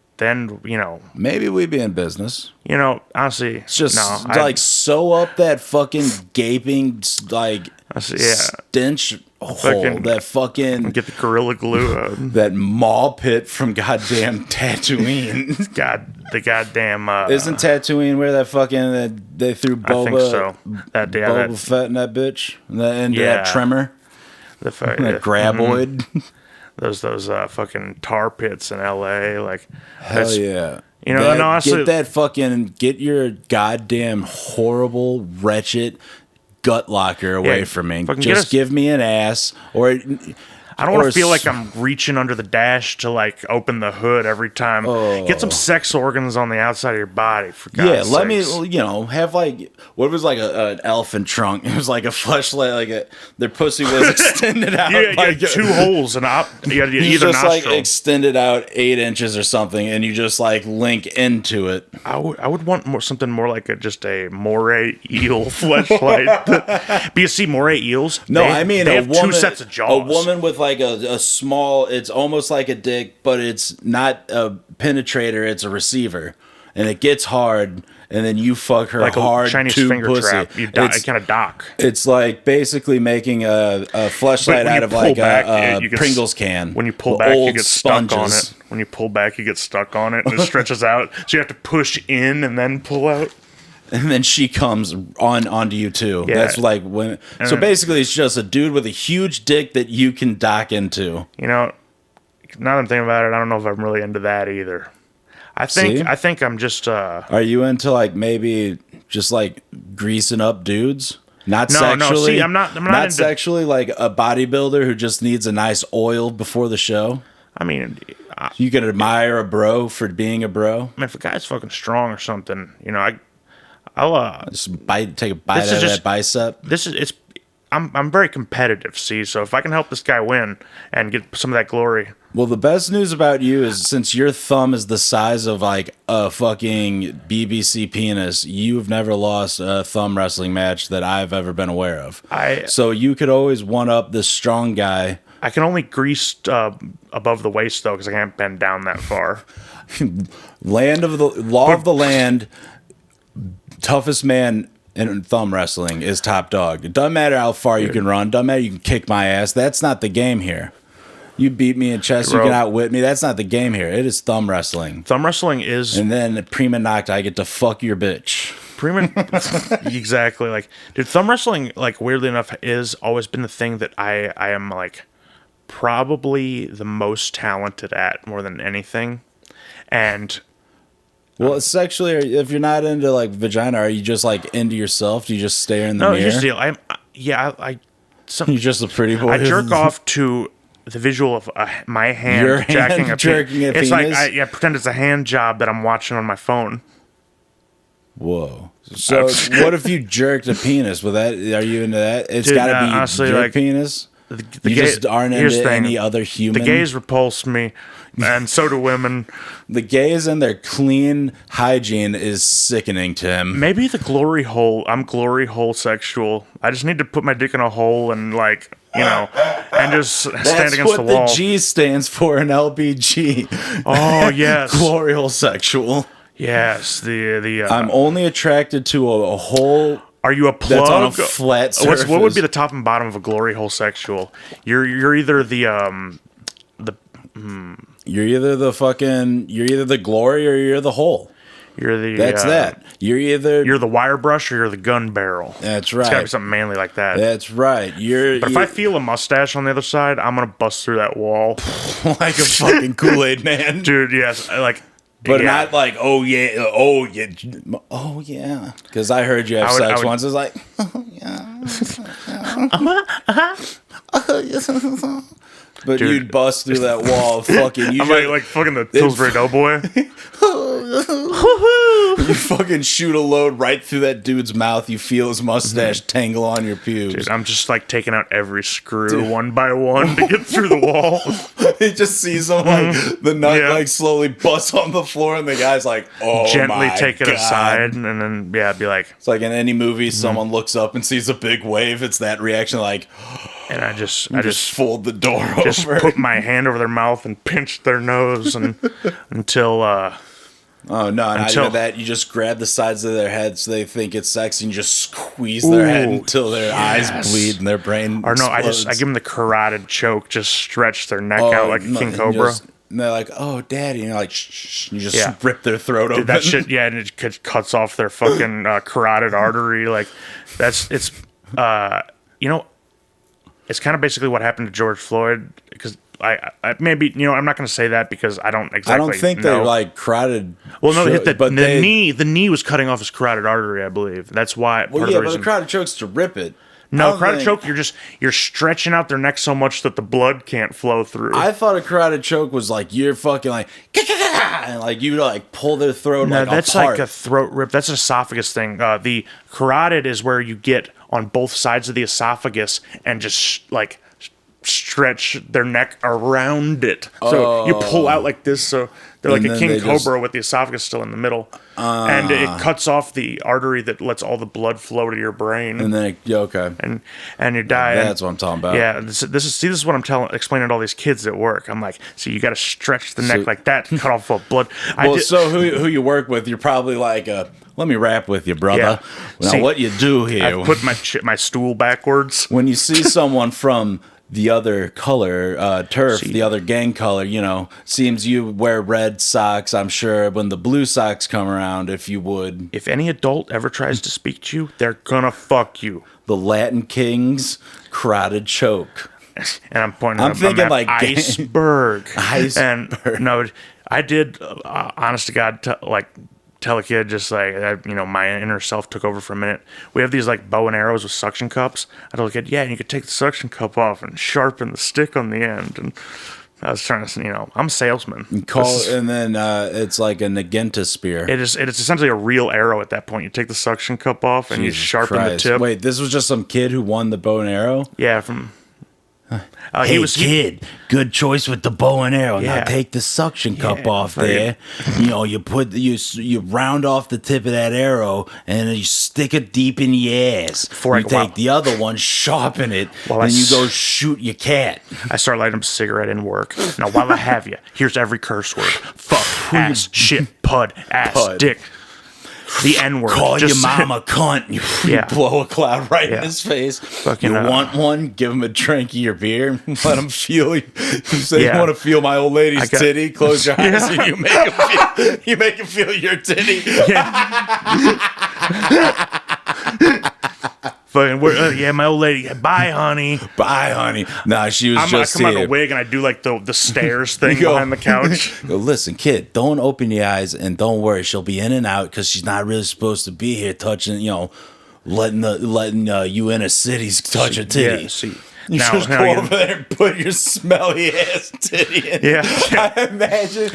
Maybe we'd be in business. honestly, It's just no, like sew up that fucking gaping like yeah, stench hole. Fucking- That fucking get the Gorilla Glue out. that mall pit from goddamn Tatooine. The goddamn. Isn't Tatooine where that fucking they threw Boba, I think so. That yeah, Boba that, Fett in that bitch? Into Yeah. that trimmer? the That graboid? those fucking tar pits in L.A. Like Hell that's- yeah. and honestly, Get your goddamn horrible, wretched gut locker away Yeah, from me. fucking get Just us- give me an ass or I don't want or to feel s- like I'm reaching under the dash to like open the hood every time. Get some sex organs on the outside of your body, for God's yeah, let sakes. me, have like, what if it was like an elephant trunk? It was like a fleshlight, their pussy was extended out. Yeah, like, two holes and you got you either just nostril. like extended out 8 inches or something, and you just like link into it. I would want something more like just a moray eel fleshlight. But you see, moray eels. No, they, I mean they a have woman, two sets of jaws. A woman with like a small. It's almost like a dick, but it's not a penetrator. It's a receiver, and it gets hard, and then you fuck her like hard a Chinese tube finger pussy. trap. You kind of dock. It's like basically making a fleshlight But when out you of pull like back, a you get Pringles can. When you pull with back, you old get stuck on sponges. it. When you pull back, you get stuck on it, and it stretches out. So you have to push in and then pull out. and then she comes onto you too. Yeah. That's like when. So basically, it's just a dude with a huge dick that you can dock into. You know, now that I'm thinking about it, I don't know if I'm really into that either. I think I'm just. Are you into like maybe just like greasing up dudes? Not No, sexually. see, I'm not into- sexually. Like a bodybuilder who just needs a nice oil before the show. I mean, You can admire a bro for being a bro. I mean, if a guy's fucking strong or something, you know, I'll Just take a bite This out is of just- that bicep. this is it's. I'm very competitive. See, so if I can help this guy win and get some of that glory, Well, the best news about you is since your thumb is the size of like a fucking BBC penis, you've never lost a thumb wrestling match that I've ever been aware of. So you could always one up this strong guy. I can only grease above the waist though because I can't bend down that far. Land of the law of the land, toughest man in thumb wrestling is top dog. It doesn't matter how far you can run. Doesn't matter you can kick my ass. That's not the game here. You beat me in chess, you Bro. can outwit me. That's not the game here. It is thumb wrestling. Thumb wrestling is And then prima nocta, I get to fuck your bitch. exactly like, dude. Thumb wrestling, like weirdly enough, is always been the thing that I am like probably the most talented at more than anything, and. Well, sexually, if you're not into like vagina, are you just like into yourself? Do you just stare in the No, mirror? here's the deal. You're just a pretty boy. I jerk off to the visual of my hand Your hand jacking a jerking a It's penis? like I pretend it's a hand job that I'm watching on my phone. Whoa. So what if you jerked a penis? With that, are you into that? It's Dude, got to be honestly, your like, penis. The You gay- just aren't here's into the thing. any other human. The gays repulse me, and so do women. The gays and their clean hygiene is sickening to him. Maybe the glory hole. I'm glory hole sexual. I just need to put my dick in a hole and like and just stand That's against what the wall. the G stands for in LBG. Oh yes, Glory hole sexual. yes. The I'm only attracted to a hole are you a plug? that's on a flat surface. What would be the top and bottom of a glory hole sexual? You're either You're either the glory or you're the hole. you're the That's that. You're the wire brush or you're the gun barrel. That's It's gotta be right. something manly like that. That's right. But if I feel a mustache on the other side, I'm gonna bust through that wall, like a fucking Kool-Aid man. dude. Yes, But yeah. not like, oh yeah, oh yeah. Because I heard you have I would- sex I would- once. It's like, but Dude. you'd bust through that wall, fucking. You I'm like fucking the Pillsbury Doughboy. you fucking shoot a load right through that dude's mouth. You feel his mustache tangle on your pubes. Dude, I'm just like taking out every screw one by one to get through the wall. He just sees him like the nut Yeah. like slowly bust on the floor, and the guy's like, "Oh Gently my take it God." aside, and then be like, It's like in any movie, someone looks up and sees a big wave. It's that reaction, like, and I just fold the door just over. put my hand over their mouth and pinch their nose and until Oh no, not Until- even that. You just grab the sides of their head so they think it's sexy and just squeeze their head Ooh, until their yes. eyes bleed and their brain or no, I explodes. give them the carotid choke, just stretch their neck out like a no, king and cobra. and they're like, "Oh, daddy," and you're like, "Shh, shh," and you just Yeah. rip their throat open. Dude, that shit, yeah, and it cuts off their fucking carotid artery. Like, it's it's kind of basically what happened to George Floyd. Because I maybe I'm not going to say that because I don't exactly. I don't think know. they like carotid. Well, no, they hit but the knee. The knee was cutting off his carotid artery, I believe. That's why. Well, part yeah, of the but the reason. carotid choke's to rip it. I No, don't carotid think- choke. You're stretching out their neck so much that the blood can't flow through. I thought a carotid choke was like you're fucking like, and like you like pull their throat. No, like that's apart. like a throat rip. That's an esophagus thing. The carotid is where you get on both sides of the esophagus and just like stretch their neck around it. So you pull out like this. So they're like And a then king they cobra just- with the esophagus still in the middle. And it cuts off the artery that lets all the blood flow to your brain. And then okay, and you die. And- that's what I'm talking about. Yeah, this is what I'm explaining to all these kids at work. I'm like, so you got to stretch the neck like that, to cut off all blood. Well, so who you work with? You're probably like, let me rap with you, brother. Yeah. Now, See, what you do here? I put my stool backwards. when you see someone from the other color, turf, the other gang color, you know, seems you wear red socks, I'm sure, when the blue socks come around, if you would. If any adult ever tries to speak to you, they're gonna fuck you. The Latin Kings carotid choke. And I'm pointing I'm at thinking a map, like iceberg. Iceberg. And no, I did, honest to God, tell a kid just like, you know, my inner self took over for a minute. We have these like bow and arrows with suction cups. I told the kid, yeah, and you could take the suction cup off and sharpen the stick on the end. And I was trying to, you know, I'm a salesman. And then it's like a Nagenta spear. It's essentially a real arrow at that point. You take the suction cup off and Jesus you sharpen Christ. the tip. Wait, this was just some kid who won the bow and arrow? Yeah, from. Hey, kid, good choice with the bow and arrow. Yeah. Now take the suction cup off right. there. You know, you round off the tip of that arrow and then you stick it deep in your ass. You take the other one, sharpen it, and you go shoot your cat. I start lighting up a cigarette in work. Now, while I have you, here's every curse word: fuck, ass, shit, pud, ass, dick. The N word. Call your mama cunt. You blow a cloud right in his face. Fucking, you want one? Give him a drink of your beer. Let him feel you. Say you want to feel my old lady's titty. Close your eyes and you make him feel your titty. Fucking, my old lady. Bye, honey. Bye, honey. Nah, she was just I come out of a wig and I do like the stairs thing behind the couch. Go, listen, kid, don't open your eyes and don't worry. She'll be in and out because she's not really supposed to be here touching, you know, letting you inner cities touch her titty. Yeah, see. You just go over there and put your smelly ass titty in. Yeah. I imagine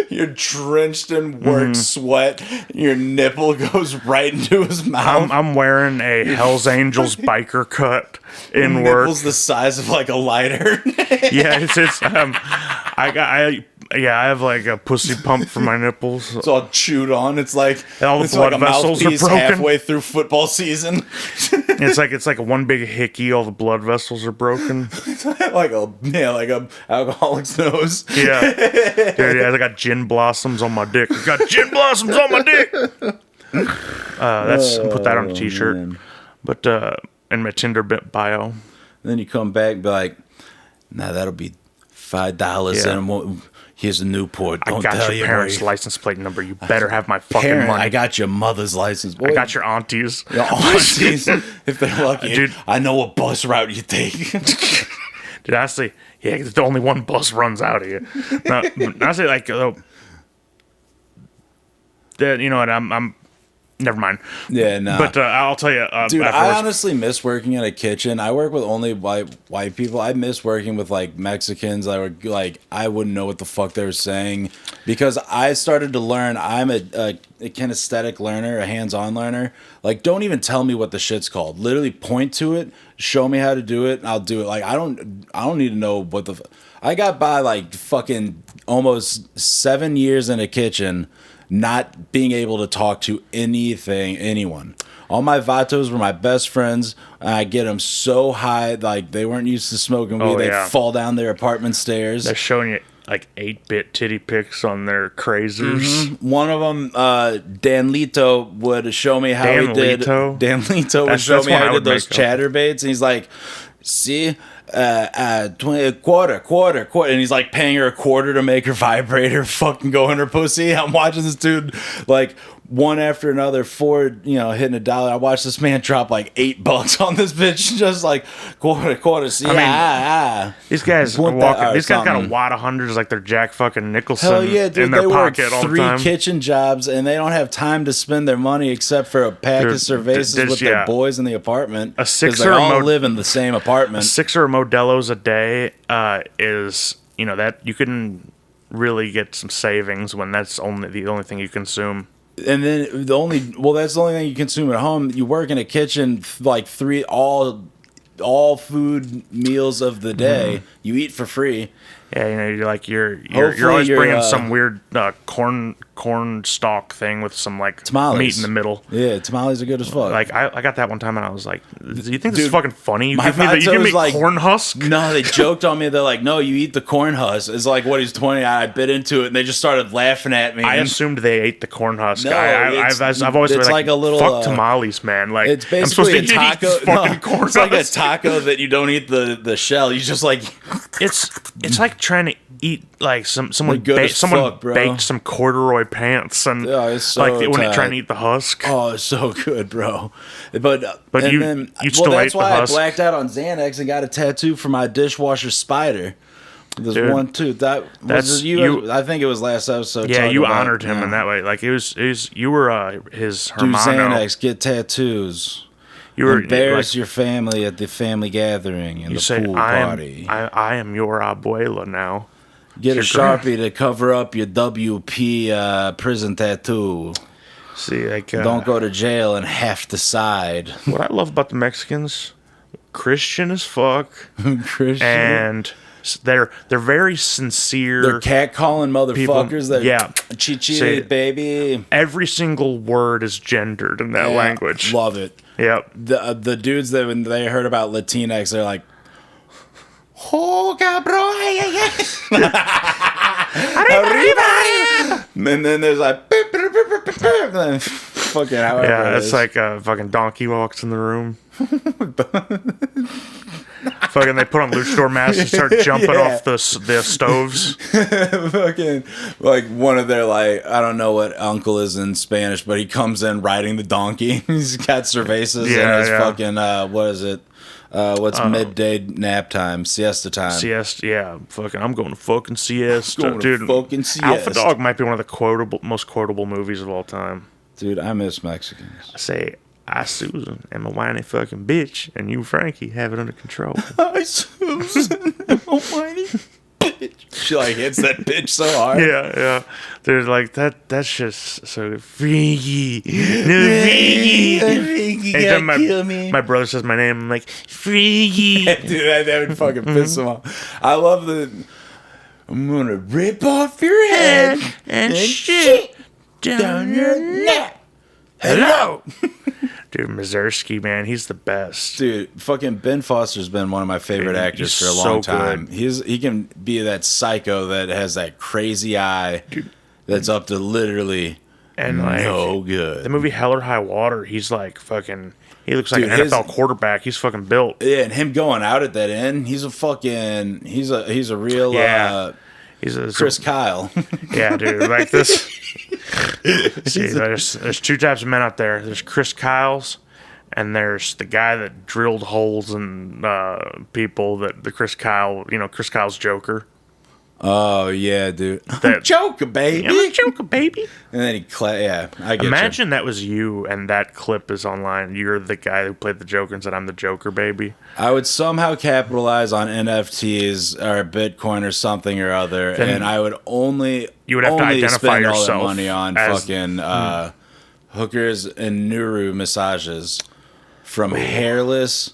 you're drenched in work sweat. Your nipple goes right into his mouth. I'm wearing a Hell's Angels biker cut in work. Nipple's the size of like a lighter. Yeah, I have like a pussy pump for my nipples. It's all chewed on. It's like all the blood vessels are broken halfway through football season. It's like a one big hickey. All the blood vessels are broken. like a alcoholic's nose. Yeah, dude, I got gin blossoms on my dick. I got gin blossoms on my dick. Put that on a t-shirt. Man. But in my Tinder bio. Then you come back and be like, nah, that'll be $5 and here's a Newport. Don't I got tell your parents' license plate number. You better have my fucking money. I got your mother's license. Boy. I got your auntie's. Your auntie's, if they're lucky. Dude, I know what bus route you take. Dude, honestly, the only one bus runs out of you. No, honestly, like, you know what? I'm never mind. Yeah, no. But I'll tell you, dude, I honestly miss working in a kitchen. I work with only white people. I miss working with like Mexicans. I wouldn't know what the fuck they were saying because I started to learn. I'm a kinesthetic learner, a hands-on learner. Like, don't even tell me what the shit's called. Literally point to it, show me how to do it, and I'll do it. Like, I don't need to know what the. I got by like fucking almost 7 years in a kitchen. Not being able to talk to anyone. All my vatos were my best friends. I get them so high, like they weren't used to smoking weed. They'd fall down their apartment stairs. They're showing you like 8-bit titty pics on their crazers. Mm-hmm. One of them, Dan Lito, would show me how he did. Dan Lito would show me how he did those chatterbaits, and he's like, "See, 20, quarter, and he's like paying her $0.25 to make her vibrator fucking go in her pussy." I'm watching this dude like one after another, hitting $1. I watched this man drop like $8 on this bitch, just like quarter. See, these guys are walking. These guys got a wad of hundreds like they're Jack fucking Nicholson. Hell yeah, dude! In their they work pocket all the time. 3 kitchen jobs, and they don't have time to spend their money except for a pack of cervezas with their boys in the apartment. A six they all live in the same apartment. A 6 or Modelo's a day is that you can really get some savings when that's the only thing you consume. And then that's the only thing you consume at home. You work in a kitchen like 3 all food meals of the day. You eat for free. Yeah, you know, you're like you're Hopefully always you're, bringing some weird corn stalk thing with some like Tamales. meat in the middle. Yeah, tamales are good as fuck. Like I got that one time and I was like, "Do you think this is Dude, fucking funny? You my give me father was like- corn husk?" No, they joked on me. They're like, "No, you eat the corn husk." It's like what he's 20. I bit into it, and they just started laughing at me. I And assumed they ate the corn husk. No, I've always been it's like like a little, fuck tamales, man. Like it's I'm supposed basically to a eat taco. fucking No, corn it's like a husk. taco that you don't eat the shell. You just like It's like trying to eat like someone good as fuck, bro. baked some corduroy pants and Oh, it's so like when tight. you're trying to eat the husk. oh, it's so good, bro. But and you- then, you'd still that's ate the why husk. I blacked out on Xanax and got a tattoo for my dishwasher spider. There's Dude, one too. That's that's- you. you- I think it was last episode. Yeah, talking you about- honored him in that way. Like it was you were his Do hermano. Xanax, get tattoos. You were Embarrass like, your family at the family gathering and you the say pool I party. am your abuela now. Get a your Sharpie to cover up your WP prison tattoo. See, like Don't go to jail and half the side. what I love about the Mexicans, Christian as fuck, Christian. and they're very sincere. They're catcalling motherfuckers. That yeah. Chichi, Say- baby. Every single word is gendered in that Yeah, language. Love it. Yep. The dudes that when they heard about Latinx, they're like, "Oh, cabrón!" And then there's like, then fucking however. Yeah, it it's is. like a fucking donkey walks in the room. Fucking, they put on luchador masks and start jumping Yeah. off the stoves. fucking like one of their like I don't know what uncle is in Spanish, but he comes in riding the donkey. He's got cervezas Yeah, and his yeah. fucking what is it? What's midday nap time, siesta time? Siesta, yeah, fucking, I'm going to fucking siesta, Going to dude. fucking Alpha siesta. Dog might be one of the most quotable movies of all time. Dude, I miss Mexicans. I say, I Susan am a whiny fucking bitch, and you Frankie have it under control. Hi, Susan. I'm a whiny bitch. She like hits that bitch so hard. Yeah, dude, like that's just so freaky. No, freaky. Anytime my brother says my name, I'm like freaky. Dude, that would fucking piss him off. I love the. I'm gonna rip off your head and shit down your neck. Hello, dude. Mazursky, man, he's the best. Dude, fucking Ben Foster's been one of my favorite Dude, actors he's for a long so time. good. He can be that psycho that has that crazy eye that's up to literally And like no good. the movie Hell or High Water, he's like fucking. He looks like Dude, an his- NFL quarterback. He's fucking built. Yeah, and him going out at that end, he's a real Yeah. He's a Chris Kyle. Yeah, dude, like this. See, there's two types of men out there. There's Chris Kyles, and there's the guy that drilled holes in people. That the Chris Kyle's Joker. Oh yeah, dude. That- Joker, baby. I'm a Joker, baby. And then I get Imagine that was you, and that clip is online. You're the guy who played the Joker and said, "I'm the Joker, baby." you. I would somehow capitalize on NFTs or Bitcoin or something or other, Then and I would only you would have to only identify spend all that yourself money on as- fucking hookers and Nuru massages from hairless,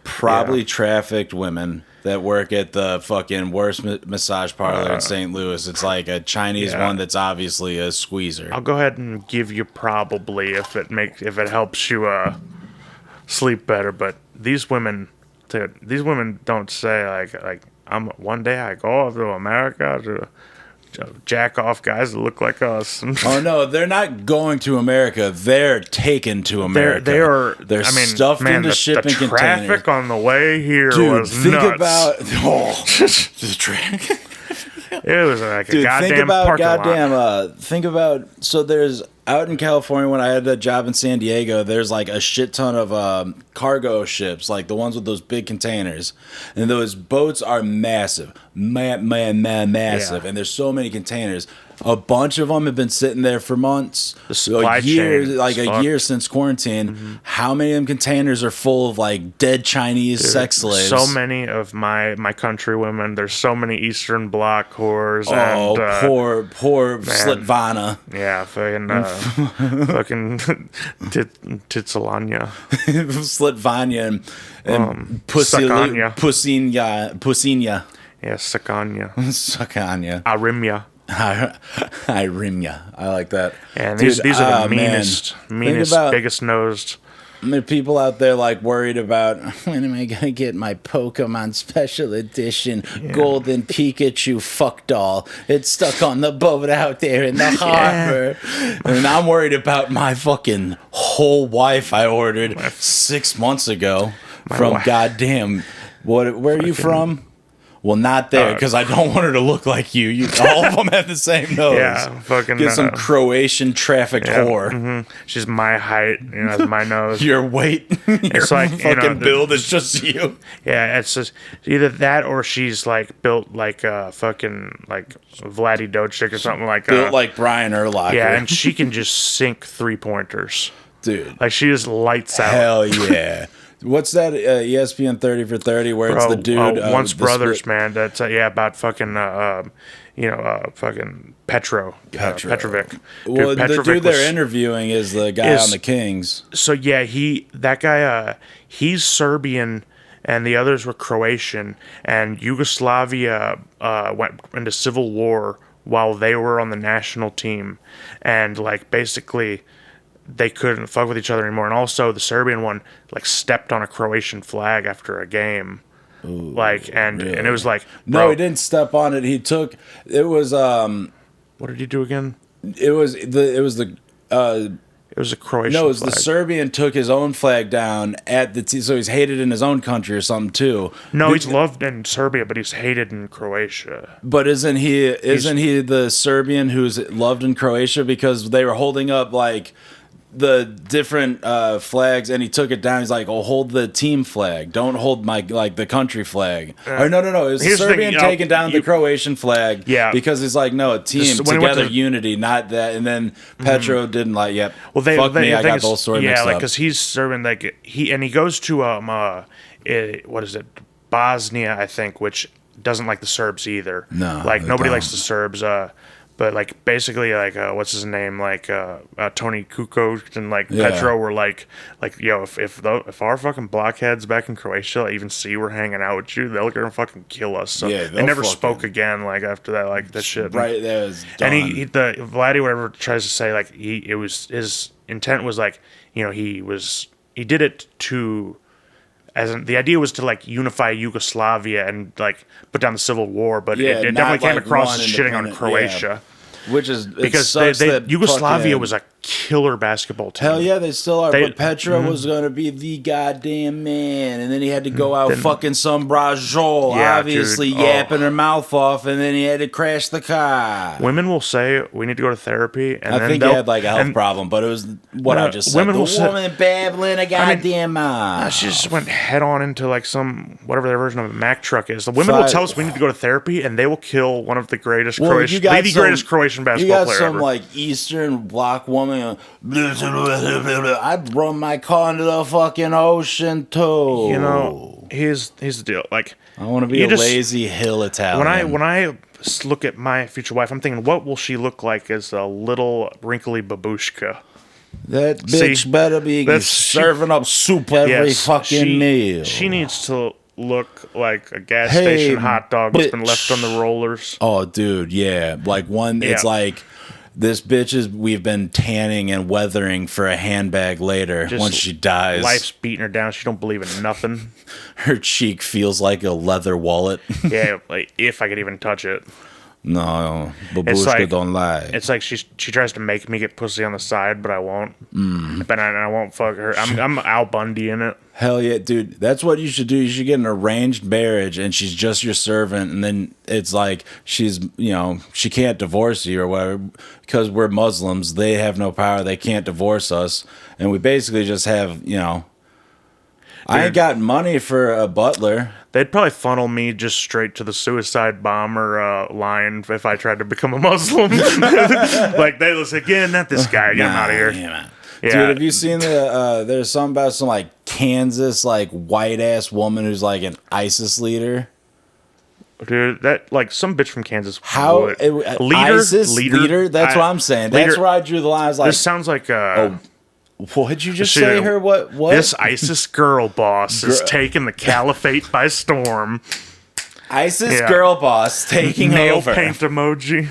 probably trafficked women that work at the fucking worst massage parlor in St. Louis. It's like a Chinese Yeah. one that's obviously a squeezer. I'll go ahead and give you probably if it helps you sleep better. But these women don't say like one day I go off to America to jack off guys that look like us. Oh no, they're not going to America. They're taken to America. They're stuffed into shipping the traffic containers. on the way here Dude, was think nuts. about the traffic. It was like a Dude, goddamn think about parking lot. think about. So there's out in California when I had that job in San Diego. There's like a shit ton of cargo ships, like the ones with those big containers, and those boats are massive, massive, Yeah. and there's so many containers. A bunch of them have been sitting there for months. The supply a year, chain like is a fucked. year since quarantine. How many of them containers are full of like dead Chinese sex slaves? So many of my countrywomen. There's so many Eastern Bloc whores. Oh, and, poor Slitvana. Yeah, fucking Titsalanya. Slitvanya and Suckanya. Pusinia. Yeah, Sakanya. Sakanya. Arimya. I rim ya. I like that. And Dude, these are the man. meanest, about- biggest nosed. There are people out there like worried about when am I gonna get my Pokemon Special Edition Golden Pikachu fuck doll? It's stuck on the boat out there in the harbor, and I'm worried about my fucking whole wife I ordered 6 months ago from wife. goddamn. Where are you from? Well, not there, because I don't want her to look like you. All of them have the same nose. Yeah, fucking. Get some Croatian trafficked whore. Mm-hmm. She's my height, that's my nose. Your weight, your like, you fucking know, build is just you. Yeah, it's just either that or she's like built like fucking like Vladdy Doncic or something like Built like Brian Urlacher. Yeah, and she can just sink 3-pointers. Dude. Like she just lights out. Hell yeah. What's that ESPN 30 for 30 where it's the dude? Once Brothers, man. That's about fucking fucking Petrovic. Dude, Well, the Petrovic dude they're interviewing is the guy on the Kings. So yeah, that guy he's Serbian and the others were Croatian, and Yugoslavia went into civil war while they were on the national team, and like basically they couldn't fuck with each other anymore. And also the Serbian one like stepped on a Croatian flag after a game. Ooh, and it was like, no, bro, he didn't step on it. It was what did he do again? it was the It was a Croatian no, it was flag. the Serbian took his own flag down at the so he's hated in his own country or something too. No, he's loved in Serbia, but he's hated in Croatia. But isn't he the Serbian who's loved in Croatia because they were holding up like the different flags and he took it down. He's like, "Oh, hold the team flag. Don't hold my like the country flag." Or no. It was the Here's the thing, Serbian you know, taking down the Croatian flag. Yeah. Because it's like, no, a team This is when he went together, to- unity, not that. And then Petro didn't like, yep. Well, Fuck me, I got those stories mixed like up. because he's Serbian, like he goes to what is it, Bosnia, I think, which doesn't like the Serbs either. No, like they nobody don't. likes the Serbs. But like basically like what's his name, like Tony Kukoc and like Yeah. Petro were like yo, if our fucking blockheads back in Croatia even see we're hanging out with you, they're gonna fucking kill us. So Yeah, they they'll never fucking- spoke again. Like after that, like that shit. Right there was And done. the Vladdy whatever tries to say like his intent was like, you know, he did it to the idea was to like unify Yugoslavia and like put down the civil war, but Yeah, it not definitely came like across one as shitting on independent- Croatia. Which is Because that Yugoslavia fucking- was a killer basketball team. Hell yeah, they still are. They- but Petra was gonna be the goddamn man, and then he had to go out fucking some brajol, Yeah, obviously dude. yapping her mouth off, and then he had to crash the car. Women will say we need to go to therapy, and I then think he they'll- had like a health and- problem, but it was what No, I just said. women The will say- woman babbling a goddamn mouth. She just went head on into like some whatever their version of a Mack truck is. The women will tell us we need to go to therapy, and they will kill one of the greatest Croatian, greatest Croatian basketball You got player some ever. like Eastern Bloc woman. I'd run my car into the fucking ocean too. You know, here's the deal. Like, I want to be you a just- lazy hill Italian. when I look at my future wife, I'm thinking, what will she look like as a little wrinkly babushka? That bitch See, better be that's- serving up soup every fucking meal. She needs to look like a gas Hey, station hot dog that's been bitch. left on the rollers. Oh, dude, yeah. Like one, it's Yeah. like this bitch is. We've been tanning and weathering for a handbag later. Just Once she dies, Life's beating her down. She don't believe in nothing. her cheek feels like a leather wallet. Yeah, like if I could even touch it. No, babushka It's like- don't lie. It's like she tries to make me get pussy on the side, but I won't. But I won't fuck her. I'm Al Bundy in it. Hell yeah, dude. That's what you should do. You should get an arranged marriage and she's just your servant. And then it's like she's, she can't divorce you or whatever because we're Muslims. They have no power. They can't divorce us. And we basically just have, I ain't got money for a butler. They'd probably funnel me just straight to the suicide bomber line if I tried to become a Muslim. Like they was like, yeah, not this guy. Get him out of here. Yeah. Yeah. Dude, have you seen there's something about some like Kansas like white ass woman who's like an ISIS leader? Dude, that like some bitch from Kansas. How would. ISIS leader? That's what I'm saying. That's leader- where I drew the line. I was like, This sounds like what did you just She- say? Her what? this ISIS girl boss is taking the caliphate by storm. ISIS Yeah. girl boss taking nail over. paint emoji.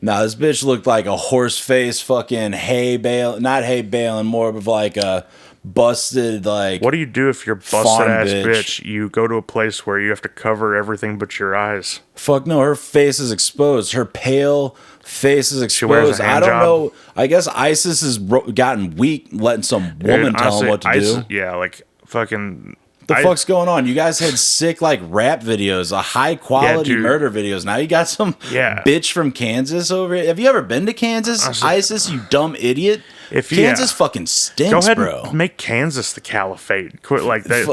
Nah, this bitch looked like a horse face fucking hay bale. Not hay baling, more of like a busted like. What do you do if you're busted Farm ass bitch. bitch? You go to a place where you have to cover everything but your eyes. Fuck no, her face is exposed. Her pale face is She wears a exposed. I hand don't job. know. I guess ISIS has gotten weak, letting some woman Dude, tell honestly, him what to ISIS, do. Yeah, like fucking. The fuck's going on? You guys had sick like rap videos, a high quality dude. murder videos. Now you got some Yeah. bitch from Kansas over here. Have you ever been to Kansas? Honestly, ISIS, you dumb idiot. If- Kansas yeah. fucking Go stinks, ahead bro. and make Kansas the caliphate. Quit like that.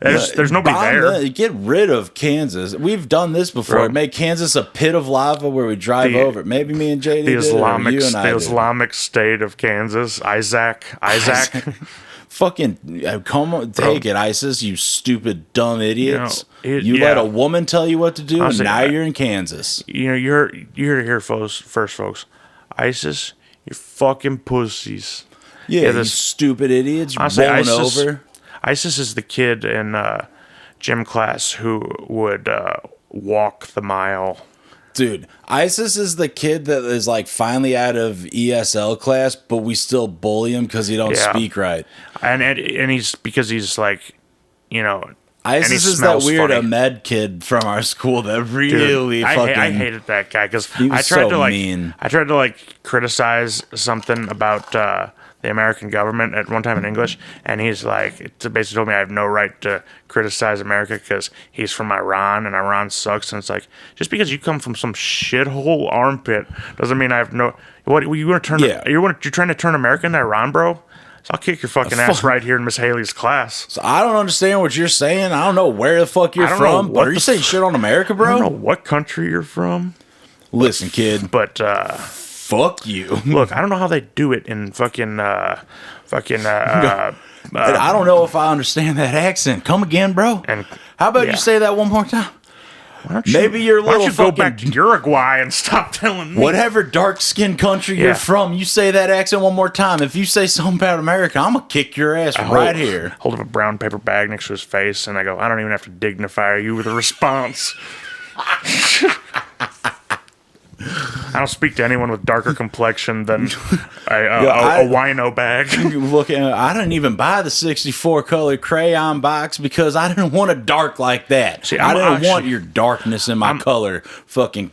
Yeah, There's nobody bomb there. Get rid of Kansas. We've done this before. Bro. Make Kansas a pit of lava where we drive The- over. Maybe me and JD The did, or Islamic, you and I the did. Islamic State of Kansas. Isaac. Fucking come on, take it, ISIS, you stupid dumb idiots. You know, you let a woman tell you what to do, Honestly, and now you're in Kansas. You know, you're here, first, folks. ISIS, you're fucking pussies. Yeah, Yeah, you this- stupid idiots Honestly, rolling ISIS, over. ISIS is the kid in gym class who would walk the mile. Dude, ISIS is the kid that is like finally out of ESL class, but we still bully him because he don't Yeah. speak right. And he's because he's like, you know, and he ISIS is that smells weird funny. Ahmed kid from our school that Dude, really fucking. I hated that guy because He was I tried so to like mean. I tried to like criticize something about the American government at one time in English, and he's like, it basically told me I have no right to criticize America because he's from Iran and Iran sucks. And it's like, just because you come from some shithole armpit doesn't mean I have no. What you want to turn? Yeah. You're trying to turn America into Iran, bro? So I'll kick your fucking ass Fuck. right here in Miss Haley's class. So I don't understand what you're saying. I don't know where the fuck you're I don't know from, but what are you the saying shit on America, I don't know bro? what country you're from, Listen, kid, but fuck you. look, I don't know how they do it in fucking I don't know if I understand that accent. Come again, bro. And- How about yeah. you say that one more time? Why don't you- Maybe your why don't little you go fucking back to Uruguay and stop telling me? whatever dark skinned country Yeah. you're from, you say that accent one more time. If you say something about America, I'm gonna kick your ass right here. Hold up a brown paper bag next to his face, and I go, I don't even have to dignify you with a response. I don't speak to anyone with darker complexion than a wino bag. You look at, I didn't even buy the 64 color crayon box because I didn't want a dark like that. See, I I'm didn't actually- want your darkness in my color fucking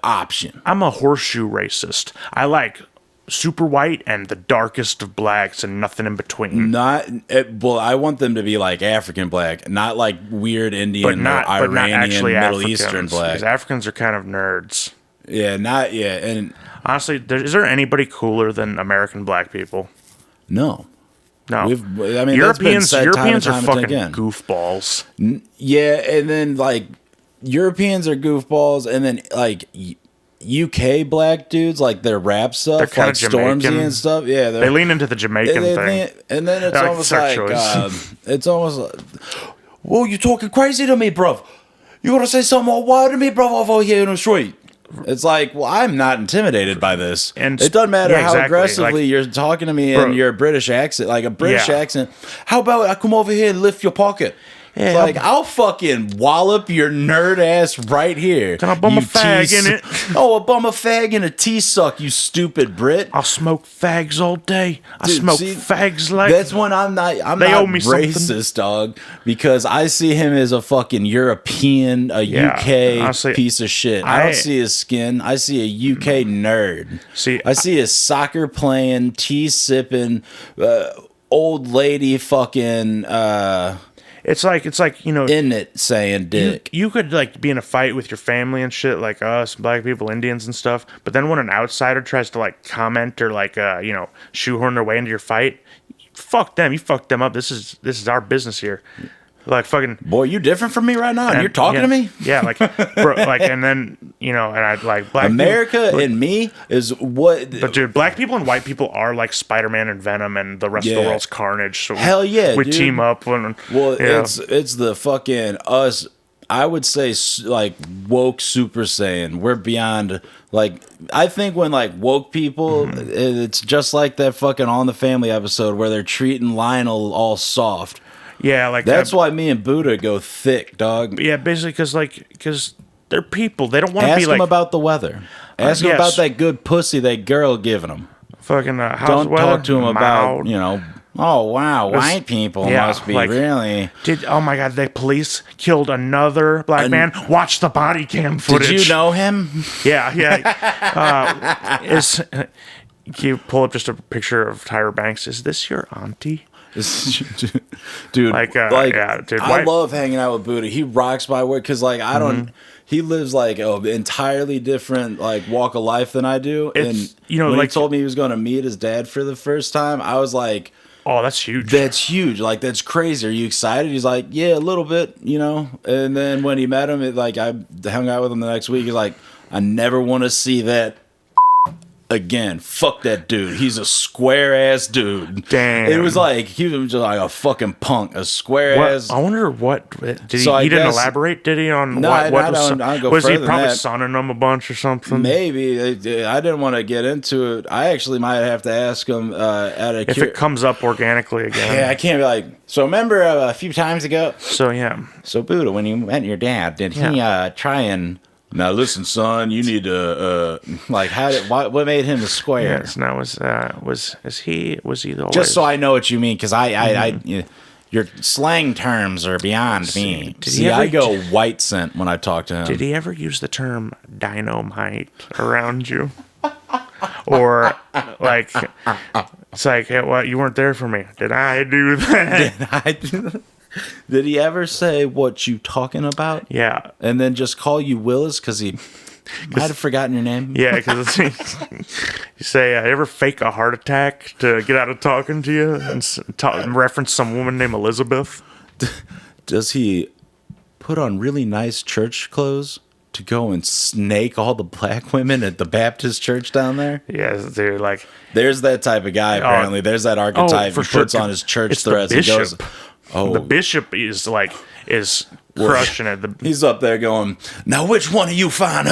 option. I'm a horseshoe racist. I like super white and the darkest of blacks and nothing in between. Well, I want them to be like African black, not like weird Indian But not, or but not Iranian, actually Middle Africans. Eastern black. Because Africans are kind of nerds. And Honestly, is there anybody cooler than American black people? no. No. I mean, that's been Europeans said Europeans time are and time fucking again. goofballs. Yeah, and then like Europeans are goofballs, and then like UK black dudes, like their rap stuff, They're kinda like Stormzy Jamaican. and stuff. Yeah, They lean into the Jamaican thing. and then it's They're like almost sex like choice. it's almost like, whoa, you talking crazy to me, bruv? You gotta say something more wild to me, bruv, over here in the street. It's like, well, I'm not intimidated by this. And- it doesn't matter yeah, how exactly. aggressively Like- you're talking to me Bro. in your British accent, like a British Yeah. accent. How about I come over here and lift your pocket? It's Yeah, like, I'll fucking wallop your nerd ass right here. Can I bum you a fag tea- in it? Oh, a bum a fag and a tea suck, you stupid Brit. I'll smoke fags all day. I Dude, smoke see, fags like That's when I'm They not owe me something. racist, dog, because I see him as a fucking European, a Yeah, UK honestly, piece of shit. I I- don't see his skin. I see a UK nerd. See, I see his soccer playing, tea sipping, old lady fucking it's like you know. in it saying dick. You could like be in a fight with your family and shit, like us, black people, Indians and stuff. But then when an outsider tries to like comment or like you know, shoehorn their way into your fight, fuck them. You fucked them up. This is our business here. Like fucking. Boy, you different from me right now, and you're talking yeah, to me. Yeah, like bro, like and then you know, and I like black America people, and me is what. But dude, black people and white people are like Spider-Man and Venom and the rest of Yeah. the world's Carnage. So Hell yeah, we dude. team up. When, Well, yeah. it's the fucking us. I would say like woke Super Saiyan. We're beyond like. I think when like woke people, it's just like that fucking On the Family episode where they're treating Lionel all soft. Yeah, like That's why me and Buddha go thick, dog. yeah, basically because they're people. They don't want to Ask be him like about the weather. Ask him yes. about that good pussy that girl giving him. fucking how's Don't the weather? talk to him about, Mild. oh wow, white people yeah, must be like- really. Oh my god, the police killed another black man. Watch the body cam footage. Did you know him? Yeah, yeah. Can you pull up just a picture of Tyra Banks? Is this your auntie? Dude, yeah, dude. I love hanging out with Buddha. He rocks my way because, like, I don't. He lives like an entirely different like walk of life than I do. It's- and when he told me he was going to meet his dad for the first time, I was like, Oh, that's huge. "That's huge! Like, that's crazy. Are you excited?" He's like, "Yeah, a little bit, And then when he met him, I hung out with him the next week. He's like, "I never want to see that." Again, fuck that dude. He's a square ass dude. Damn. It was like he was just like a fucking punk, a square ass. I wonder what did he? So I He didn't guess- elaborate, did he? On No, what I was? don't go Was he further than probably that. sunning them a bunch or something? Maybe I didn't want to get into it. I actually might have to ask him If it comes up organically again. Yeah, I can't be like. So remember a few times ago. So yeah. So Buddha, when you met your dad, did he try and? Now listen, son, you need to like what made him a square? Yes. Now was he always, Just so I know what you mean, because your slang terms are beyond me. he I ever- go white scent when I talk to him. Did he ever use the term dynamite around you? Or like it's like, hey, well, you weren't there for me. Did I do that? Did he ever say what you talking about? Yeah. And then just call you Willis because he might have forgotten your name? Yeah, because you say, ever fake a heart attack to get out of talking to you and reference some woman named Elizabeth? Does he put on really nice church clothes to go and snake all the black women at the Baptist church down there? Yeah, they're like, There's that type of guy, apparently. There's that archetype for he puts sure. on his church It's the threads and goes, bishop. The bishop is crushing it. He's up there going, now which one of you fine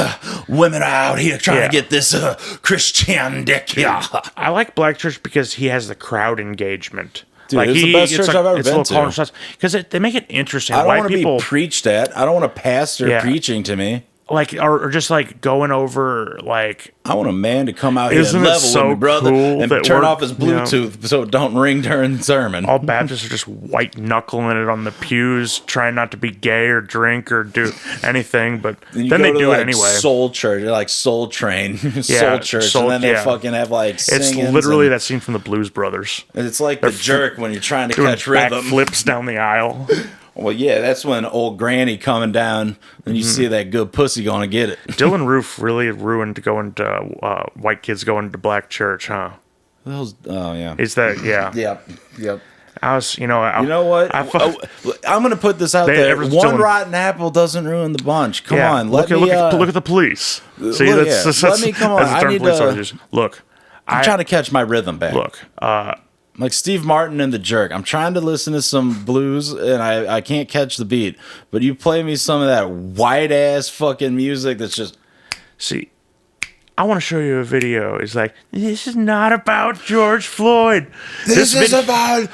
women are out here trying Yeah. to get this Christian dick here? I like Black Church because he has the crowd engagement. Dude, it's the best church I've ever been to. Because they make it interesting. I don't White want to people be preached at. I don't want a pastor Yeah. preaching to me. or just like going over like I want a man to come out here Isn't and it level so with me, brother, cool and that turn we're- off his Bluetooth so it don't ring during the sermon. all Baptists are just white knuckling it on the pews, trying not to be gay or drink or do anything, but And you then go they to, do like, it anyway. Soul Church, like Soul Train, Soul Church, Soul- and then they yeah. fucking have like It's singings literally and- that scene from the Blues Brothers. It's like the jerk when you're trying to Doing catch rhythm. flips down the aisle. Well, yeah, that's when old Granny coming down, and you see that good pussy gonna get it. Dylan Roof really ruined going to white kids going to black church, huh? Oh yeah. Is that yeah? Yep. I was, You know what? I'm gonna put this out there. One Dylan- rotten apple doesn't ruin the bunch. Come yeah, on, look at the police. See, look, that's yeah. Let me- come on, that's the I term need police to- officers. Look, I'm trying to catch my rhythm back. look. Like Steve Martin and the Jerk. I'm trying to listen to some blues and I can't catch the beat. But you play me some of that white ass fucking music that's just See, I want to show you a video. It's like, this is not about George Floyd. this video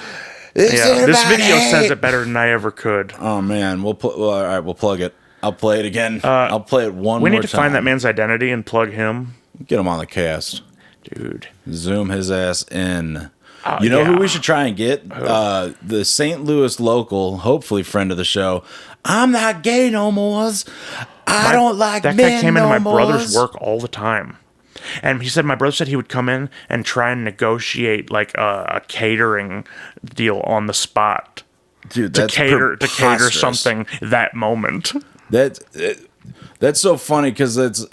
says it better than I ever could. Oh man, all right, we'll plug it. I'll play it again. I'll play it one more We time. need to find that man's identity and plug him. Get him on the cast. Dude. Zoom his ass in. You know yeah. who we should try and get? The St. Louis local, hopefully friend of the show. I'm not gay no more. I don't like That men guy came into no my brother's more. work all the time. And he said, my brother said he would come in and try and negotiate like a catering deal on the spot Dude, to that's cater preposterous. something that moment. That's so funny because it's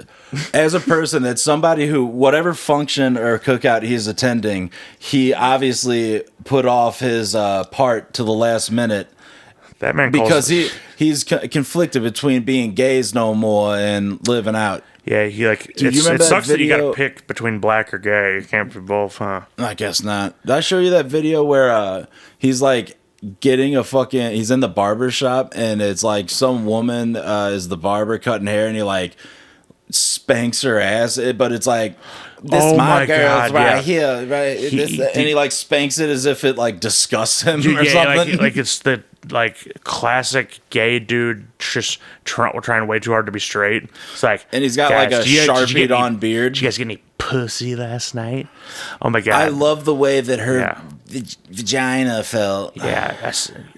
as a person, that's somebody who whatever function or cookout he's attending, he obviously put off his part to the last minute That man because calls, he's conflicted between being gays no more and living out. yeah, he like Dude, you it remember that sucks that you got video- to pick between black or gay. You can't be both, huh? I guess not. Did I show you that video where he's like getting he's in the barber shop and it's like some woman is the barber cutting hair and he like spanks her ass, but it's like, this Oh my my girl's God, right yeah. here, right? And he like spanks it as if it like disgusts him or Yeah, something. like it's the like classic gay dude just trying way too hard to be straight. It's like, And he's got guys, like a did you Sharpied get on any- beard. Did you guys get any pussy last night? Oh my god! I love the way that her Yeah. vagina felt. Yeah,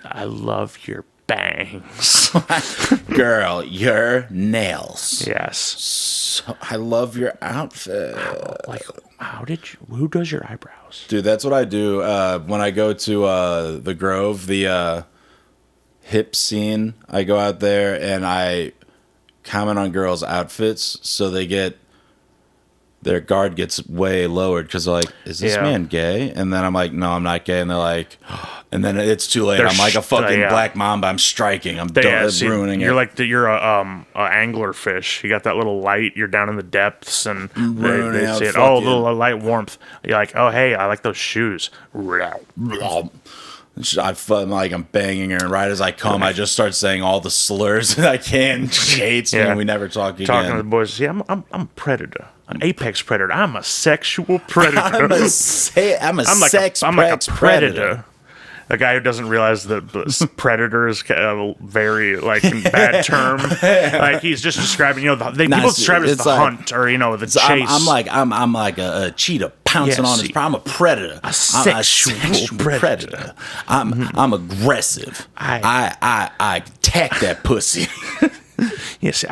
I love your bangs. Girl, your nails. Yes. So, I love your outfit. Like, who does your eyebrows? Dude, that's what I do when I go to the Grove, the hip scene. I go out there and I comment on girls' outfits so their guard gets way lowered because they're like, is this Yeah. man gay? And then I'm like, no, I'm not gay. And they're like, and then it's too late. I'm like a fucking yeah. black mamba. I'm striking. I'm Yeah, see, ruining you're it. like you're a angler fish. You got that little light. You're down in the depths, and ruining they out see it. fucking- Oh, a little light warmth. You're like, oh hey, I like those shoes. I'm like, I'm banging her, and right as I come, I just start saying all the slurs that I can. She hates me, Yeah. and we never talk again. Talking to the boys. See, I'm a predator, an apex predator. I'm a sexual predator. I'm a sex I'm like a predator. predator. A guy who doesn't realize that predator is a very like bad term. Like he's just describing, people describe it as it's the like- hunt or the So chase. I'm like a cheetah pouncing Yeah, on his see, prey. I'm a predator. I'm sexual predator. I'm aggressive. I attack that pussy. Yes,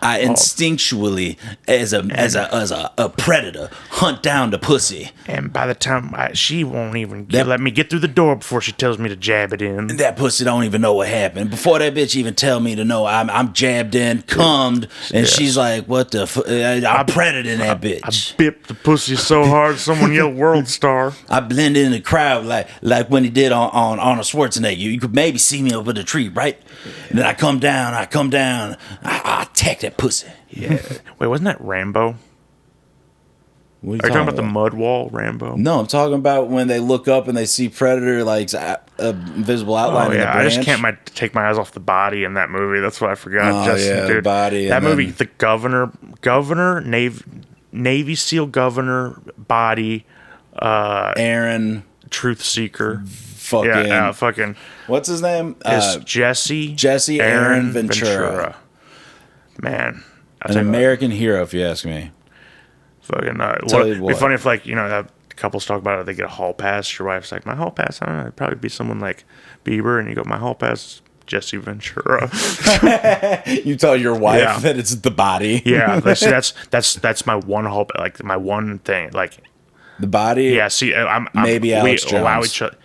I instinctually, as a predator, hunt down the pussy. and by the time she won't even let me get through the door before she tells me to jab it in. That pussy don't even know what happened. Before that bitch even tell me to know, I'm jabbed in, cummed, and she's like, "What the? I'm predating that I bitch. bit the pussy so hard, someone yelled "World Star." I blend in the crowd like when he did on a Schwarzenegger. You could maybe see me over the tree, right? And then I come down, I attack that pussy. Yeah. Wait, wasn't that Rambo? What Are you talking about the mud wall, Rambo? No, I'm talking about when they look up and they see Predator like invisible outline Oh in the yeah, branch. I just can't take my eyes off the body in that movie. That's what I forgot. Oh, yeah, the body, That and movie, then- the governor, Navy SEAL governor, body, Aaron, truth seeker. fucking, Fucking. what's his name? It's Jesse Aaron Ventura. Man, An American hero, if you ask me. fucking. Tell you It'd be what. funny if that couples talk about it. They get a hall pass. Your wife's like, my hall pass. I don't know. It'd probably be someone like Bieber, and you go, my hall pass. Jesse Ventura. You tell your wife Yeah. that it's the body. Yeah, but see, that's my one hall, like my one thing. Like, The body. yeah, see, Maybe Alex we allow Jones. each other.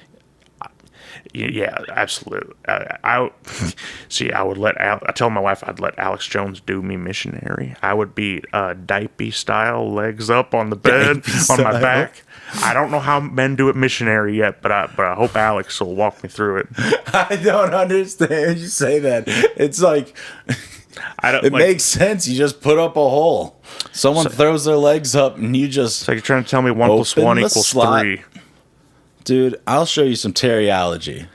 Yeah, absolutely. I see. I would I tell my wife I'd let Alex Jones do me missionary. I would be diaper style, legs up on the bed, on my style. back. I don't know how men do it missionary yet, but I hope Alex will walk me through it. I don't understand you say that. It's like I don't. it like, makes sense. You just put up a hole. Someone throws their legs up, and you just, it's like you're trying to tell me 1 + Open 1 the equals slot. 3. dude. I'll show you some teriology.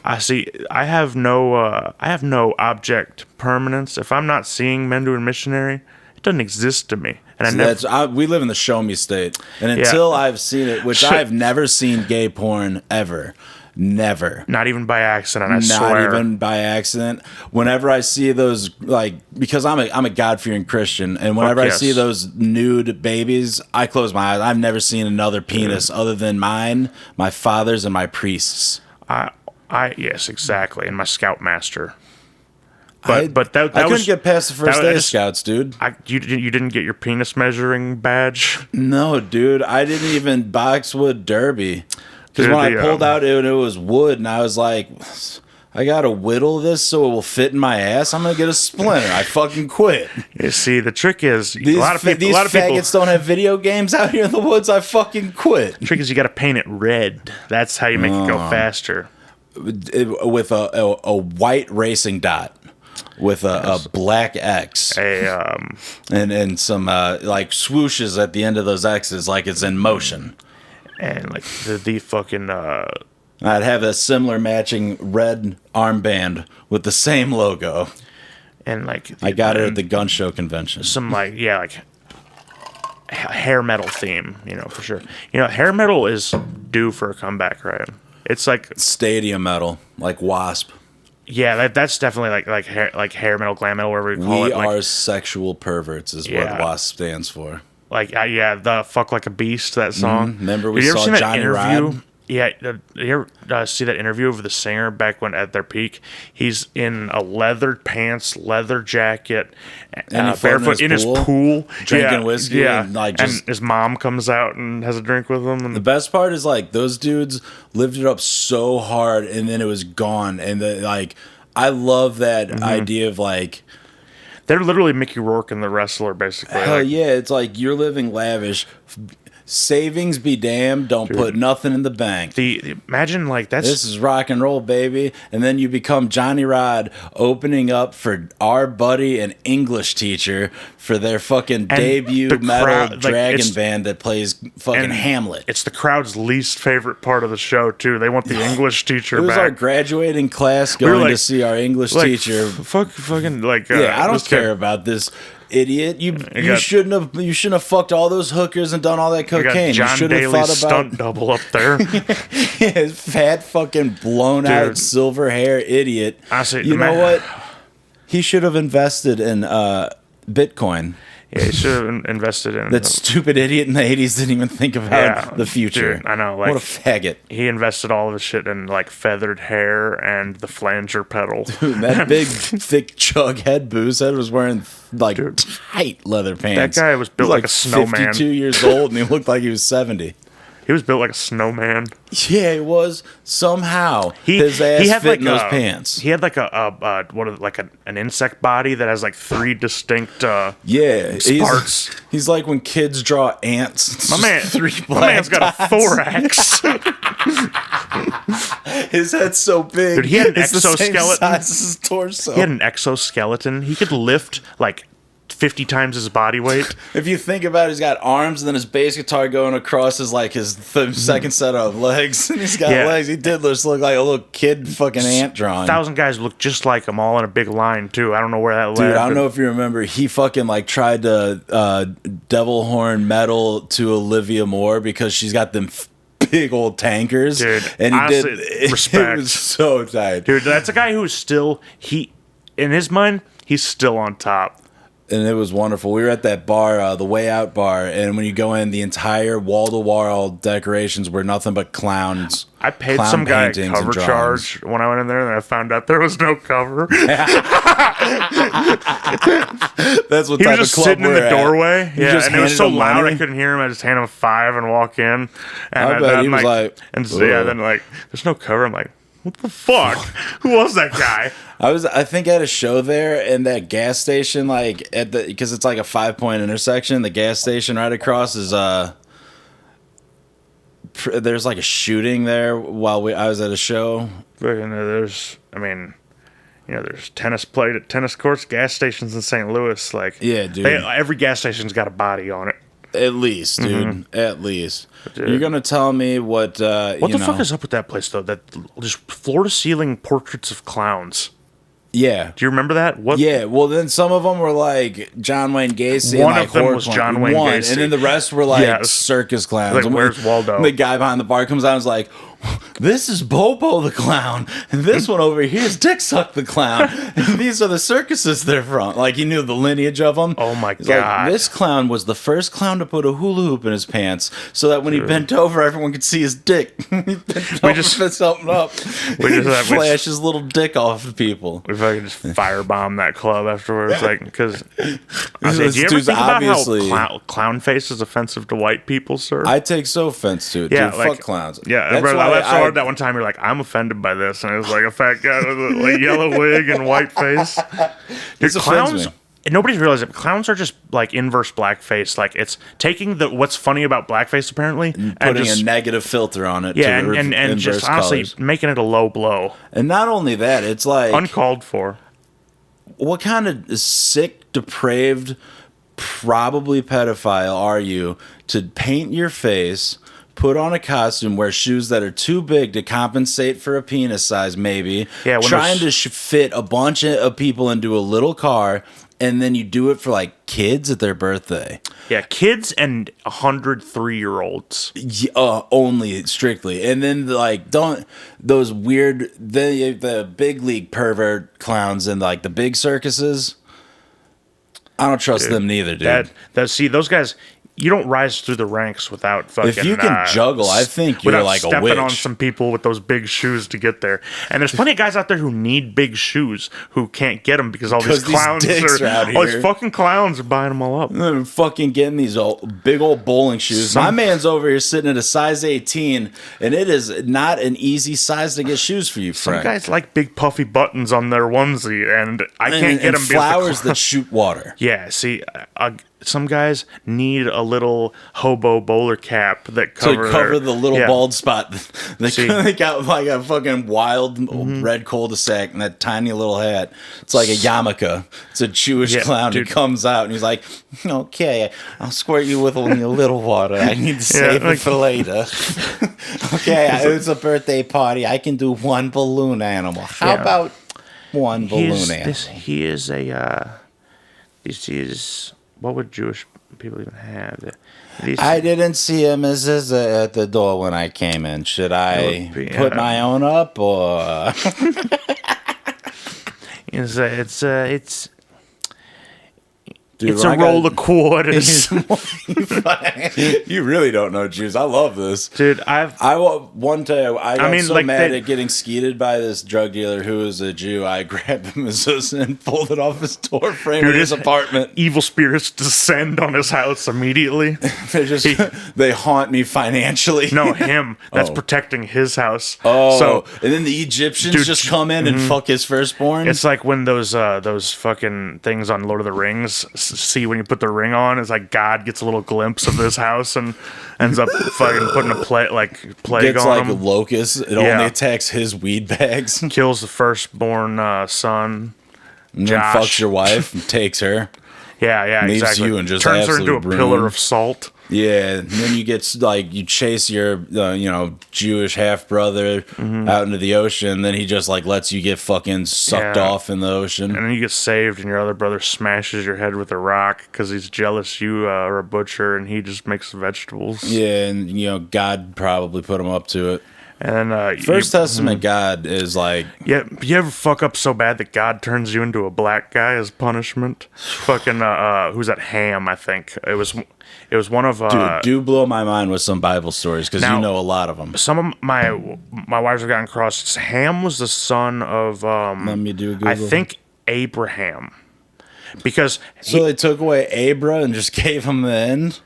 I see. I have no object permanence. If I'm not seeing men doing missionary, it doesn't exist to me. And I never. We live in the show me state, and until I've seen it, which Shit. I've never seen gay porn ever, never. Not even by accident. I Not swear. even by accident. Whenever I see those, like, because I'm a God fearing Christian, and whenever yes. I see those nude babies, I close my eyes. I've never seen another penis other than mine, my father's, and my priest's. Yes, exactly. And my scoutmaster. I That couldn't was, get past the first that- day I of just- Scouts, dude. You didn't get your penis measuring badge. No, dude, I didn't even boxwood derby. Because Dude, when I the, pulled out it was wood, and I was like, I gotta whittle this so it will fit in my ass. I'm gonna get a splinter. I fucking quit. You see, the trick is These a lot of people. faggots don't have video games out here in the woods. I fucking quit. The trick is you got to paint it red. That's how you make it go faster. With a white racing dot with a black X and some like swooshes at the end of those X's like it's in motion. And like the fucking I'd have a similar matching red armband with the same logo. and like I got it at the gun show convention. some like hair metal theme, for sure. Hair metal is due for a comeback, right? It's like Stadium metal, like Wasp. yeah, that's definitely like hair metal, glam metal, whatever we call We it. Like, are sexual perverts, is Yeah. what Wasp stands for. the "Fuck Like a Beast" that song. Remember we Did you ever saw see that Johnny interview? Rod? Yeah, you ever see that interview of the singer back when at their peak? He's in a leather pants, leather jacket, And he floated in barefoot his in his pool, pool, drinking whiskey Yeah, and, like, just- his mom comes out and has a drink with him. And The best part is like those dudes lived it up so hard and then it was gone. And I love that Mm-hmm. idea of like, they're literally Mickey Rourke and the wrestler, basically. hell Like, yeah, it's like you're living lavish. Savings be damned. Don't put nothing in the bank. Imagine like that's This is rock and roll, baby. And then you become Johnny Rod opening up for our buddy and English teacher for their fucking debut the metal crowd, like, dragon it's- band that plays fucking and Hamlet. It's the crowd's least favorite part of the show too. They want the English teacher It was back. our graduating class We were going to like- see our English like, teacher. fucking like Yeah, I don't this kid- care about this idiot. You got- shouldn't have fucked all those hookers and done all that We got cocaine. You John should have Daly's thought stunt about double up there. his fat fucking blown out Dude. silver hair idiot. Honestly, You know man- what? He should have invested in Bitcoin. Yeah, he should have invested in That stupid idiot in the 80s didn't even think about Yeah, the future. dude, I know, What a like- faggot. He invested all of his shit in like feathered hair and the flanger pedal. That big, thick chug head booze head was wearing like tight leather pants. guy was built He like a snowman. 52 years old and he looked like he was 70. He was built like a snowman. Yeah, it was. Somehow his ass fit in those pants. He had like an insect body that has like 3 distinct. Yeah, Sparks. He's like when kids draw ants. It's My just man, three my black man's got a dots. thorax. His head's so big. Dude, he had an it's the same exoskeleton. size as his torso. He had an exoskeleton. He could lift like 50 times his body weight. If you think about it, he's got arms and then his bass guitar going across his like his second set of legs. And he's got Yeah. legs. He did just look like a little kid fucking ant drawing. 1,000 guys look just like him, all in a big line too. I don't know where that led. Dude, I don't but- know if you remember, he fucking like tried to devil horn metal to Olivia Moore because she's got them big old tankers. Dude, and he honestly, did. respect. It was so tight. Dude, that's a guy who's still in his mind, he's still on top. And it was wonderful. We were at that bar, the Way Out bar, and when you go in, the entire wall-to-wall decorations were nothing but clowns. I paid clown some guy a paintings and cover drawings. charge when I went in there, and I found out there was no cover. That's what He type was just of club sitting in we're the at. doorway. You Yeah, just and it was handed so him loud money? I couldn't hear him. I just hand him 5 and walk in. And I bet I'm he was like, and so, yeah, "Ugh." then like, there's no cover. I'm like, what the fuck? Who was that guy? I think at a show there, and that gas station, like at the because it's like a 5-point intersection. The gas station right across is there's like a shooting there while I was at a show. But, there's tennis courts, gas stations in St. Louis. Like, Yeah, dude. every gas station's got a body on it. At least, dude. At least. Dude. You're gonna tell me what? What the fuck is up with that place though? That just floor to ceiling portraits of clowns. Yeah. Do you remember that? What? Yeah, well, then some of them were like John Wayne Gacy. One and like of them horror was clown- John Wayne One, Gacy. and then the rest were like Yes. circus clowns. Like, And where's Waldo? The guy behind the bar comes out and is like, "This is Bobo the clown, and this one over here is Dick Suck the clown. And these are the circuses they're from." Like he knew the lineage of them. Oh my He's God. Like, this clown was the first clown to put a hula hoop in his pants, so that when he bent over, everyone could see his dick. He bent over, just- fit something up. we just have- we Flash his little dick off to people. We fucking just firebomb that club afterwards, like because. Do This you ever dude's think about how obviously- clown face is offensive to white people, sir? I take so offense to it. Yeah, dude. like- Fuck clowns. Yeah, I That's read- I why laughed so I- hard that one time. You're like, I'm offended by this, and it was like a fat guy with a like, yellow wig and white face. Dude, This offends clowns. me. Nobody's realized it. But clowns are just like inverse blackface. Like it's taking what's funny about blackface apparently, and putting just a negative filter on it. yeah, to and inverse just honestly colors. making it a low blow, And not only that, it's like uncalled for. what kind of sick, depraved, probably pedophile are you to paint your face, put on a costume, wear shoes that are too big to compensate for a penis size, maybe. Yeah, when trying those- to fit a bunch of people into a little car, and then you do it for like kids at their birthday. Yeah, kids and 103-year-olds. Only strictly, and then like don't those weird the big league pervert clowns and like the big circuses. I don't trust them neither, dude. See, those guys, you don't rise through the ranks without fucking. If you can juggle, I think you're without like a stepping witch. on some people with those big shoes to get there. And there's plenty of guys out there who need big shoes who can't get them because all these 'Cause these clowns dicks are out all these here. fucking clowns are buying them all up. I'm fucking getting these big old bowling shoes. My man's over here sitting at a size 18, and it is not an easy size to get shoes for you, Some Frank. guys like big puffy buttons on their onesie, and I can't get them. flowers that shoot water. Yeah, see, some guys need a little hobo bowler cap that To cover cover their- the little yeah. bald spot. They, See. they got like a fucking wild red cul-de-sac and that tiny little hat. It's like a yarmulke. It's a Jewish Yeah, clown dude. who comes out and he's like, okay, I'll squirt you with a little water. I need to save like- it for later. Okay, it's a birthday party. I can do one balloon animal. How Yeah. about one balloon animal? He is a. This is what would Jewish people even have? I didn't see a mezuzah at the door when I came in. Should I would be, put my own up or? It's Dude, it's when a I got- roll of quarters, You really don't know Jews. I love this. dude. One time I got mean, so like, mad they- at getting skeeted by this drug dealer who was a Jew. I grabbed the mezuzah and pulled it off his door frame Dude, in his his- apartment. evil spirits descend on his house immediately. They haunt me financially. No, him. That's Oh. protecting his house. Oh, So and then the Egyptians Dude, just come in and fuck his firstborn. it's like when those fucking things on Lord of the Rings see when you put the ring on. It's like God gets a little glimpse of this house and ends up fucking putting a plague Gets on like him. locusts. It Yeah. only attacks his weed bags. And Kills the firstborn son. then Josh. fucks your wife and takes her. Yeah, Leaves exactly. you in just turns her into a absolute pillar ruin. of salt. Yeah, and then you get like you chase your Jewish half brother out into the ocean. Then he just like lets you get fucking sucked Yeah. off in the ocean. And then you get saved, and your other brother smashes your head with a rock because he's jealous you are a butcher, and he just makes vegetables. Yeah, and God probably put him up to it. And then First Testament God is like yeah, you ever fuck up so bad that God turns you into a black guy as punishment? Fucking who's that? Ham, I think it was one of dude, do blow my mind with some Bible stories because you now- know a lot of them. some of my wives have gotten crossed. Ham was the son of Let me do a Google. I think Abraham, because So they took away Abra and just gave him the end.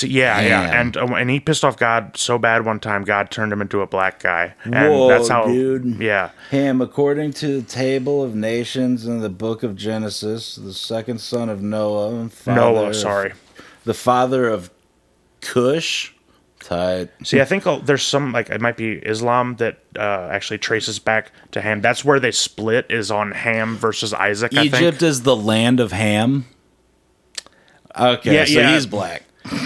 yeah, Ham. and he pissed off God so bad one time, God turned him into a black guy, and Whoa, that's how, dude. yeah, Ham, according to the table of nations in the book of Genesis, the second son of Noah, and the father of Cush. Tight. See, I think there's some like it might be Islam that actually traces back to Ham. That's where they split is on Ham versus Isaac. I Egypt think. is the land of Ham. Okay, Yeah, so yeah. he's black.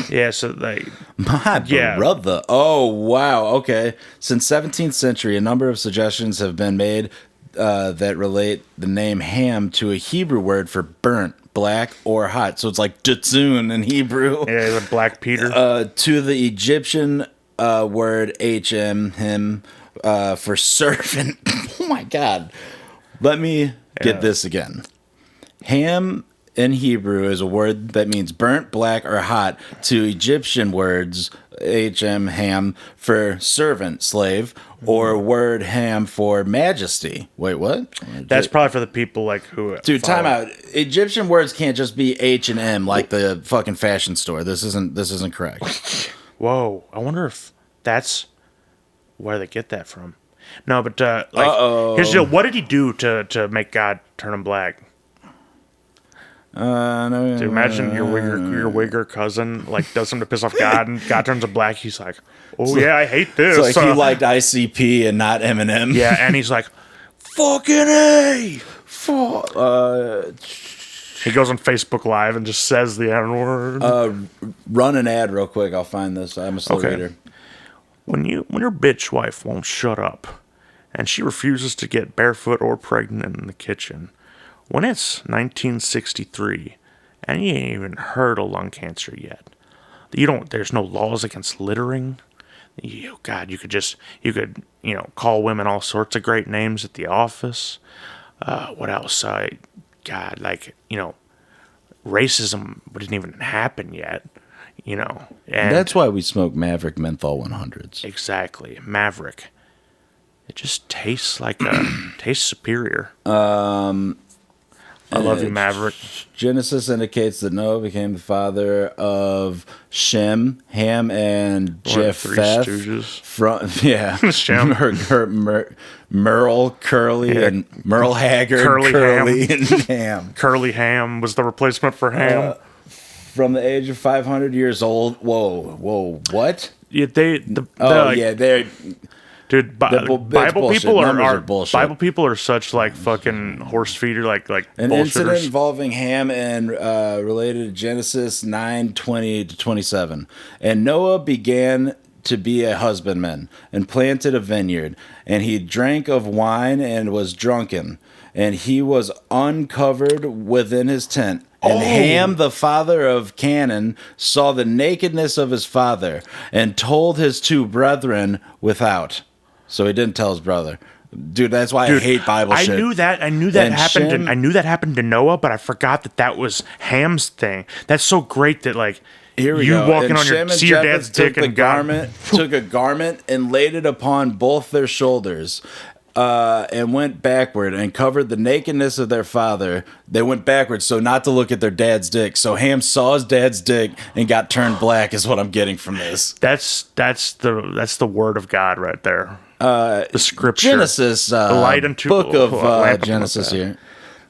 Yeah, so they My Yeah. brother. Oh, wow. Okay. Since 17th century, a number of suggestions have been made that relate the name Ham to a Hebrew word for burnt, black, or hot. So it's like Datzun in Hebrew. yeah, the Black Peter. To the Egyptian word him for servant. Oh my God. Let me get this again. Ham in Hebrew is a word that means burnt, black, or hot to Egyptian words ham for servant, slave, or word ham for majesty. Wait, what? That's probably for the people like who. Dude, follow- time out. Egyptian words can't just be H and M like the fucking fashion store. This isn't correct. Whoa, I wonder if that's where they get that from. No, but like, Uh-oh. here's the deal. What did he do to make God turn him black? No, Dude, imagine your wigger cousin like does something to piss off God, and God turns him black. He's like, "Oh yeah, I hate this." It's like he liked ICP and not Eminem. yeah, and he's like, "Fucking A." He goes on Facebook Live and just says the N word. Run an ad real quick. I'll find this. I'm a slow Okay. reader. when your bitch wife won't shut up, and she refuses to get barefoot or pregnant in the kitchen, when it's 1963 and you ain't even heard of lung cancer yet, there's no laws against littering. God, you could call women all sorts of great names at the office. What else? God, racism didn't even happen yet, and That's why we smoke Maverick Menthol 100s. exactly, Maverick. It just tastes tastes superior. I love you, Maverick. Genesis indicates that Noah became the father of Shem, Ham, and One of the Three Japheth. Stooges. Shem, Merle, Curly, and Merle Haggard, Curly and Ham. Curly Ham was the replacement for Ham. From the age of 500 years old. Whoa, what? Yeah, They're dude. That's Bible bullshit. people Numbers are are bullshit. Bible people are such fucking horse feeder, like an bullshitters. incident involving Ham and related to Genesis 9:20 to 27. And Noah began to be a husbandman and planted a vineyard, and he drank of wine and was drunken, and he was uncovered within his tent. And Ham, the father of Canaan, saw the nakedness of his father and told his two brethren without. So he didn't tell his brother. Dude, that's why I hate Bible shit. I knew that And happened. Shem- I knew that happened to Noah, but I forgot that was Ham's thing. That's so great that Here we you go. walking And on your Shem and see your Japheth dad's dick took and took a garment and laid it upon both their shoulders, and went backward and covered the nakedness of their father. They went backwards, so not to look at their dad's dick. So Ham saw his dad's dick and got turned black. Is what I'm getting from this. That's the word of God right there. The scripture. Genesis, light unto- book of lamp unto Genesis my here.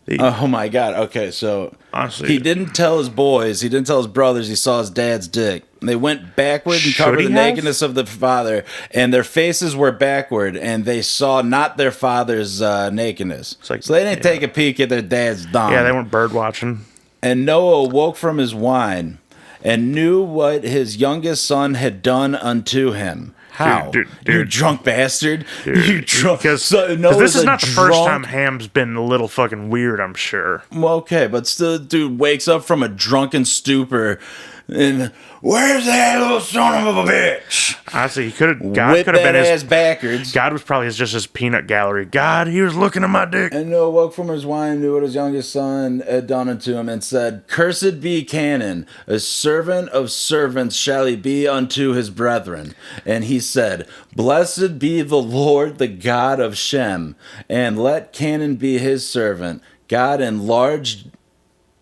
The- Oh my God. Okay, so Honestly, he didn't tell his boys, he didn't tell his brothers he saw his dad's dick. They went backward and Should covered he the have? nakedness of the father, and their faces were backward, and they saw not their father's nakedness. It's like- So they didn't take a peek at their dad's dong. Yeah, they weren't bird watching. And Noah awoke from his wine and knew what his youngest son had done unto him. How? Dude, You drunk bastard. You drunk. Because So Noah's this is a not the first drunk- time Ham's been a little fucking weird, I'm sure. Well, okay, but still, dude wakes up from a drunken stupor and where's that little son of a bitch? Honestly, God Whip could have that been ass his. backwards. God was probably just his peanut gallery. God, he was looking at my dick. And Noah woke from his wine, knew what his youngest son had done unto him, and said, Cursed be Canaan, a servant of servants shall he be unto his brethren. And he said, Blessed be the Lord, the God of Shem, and let Canaan be his servant. God enlarged.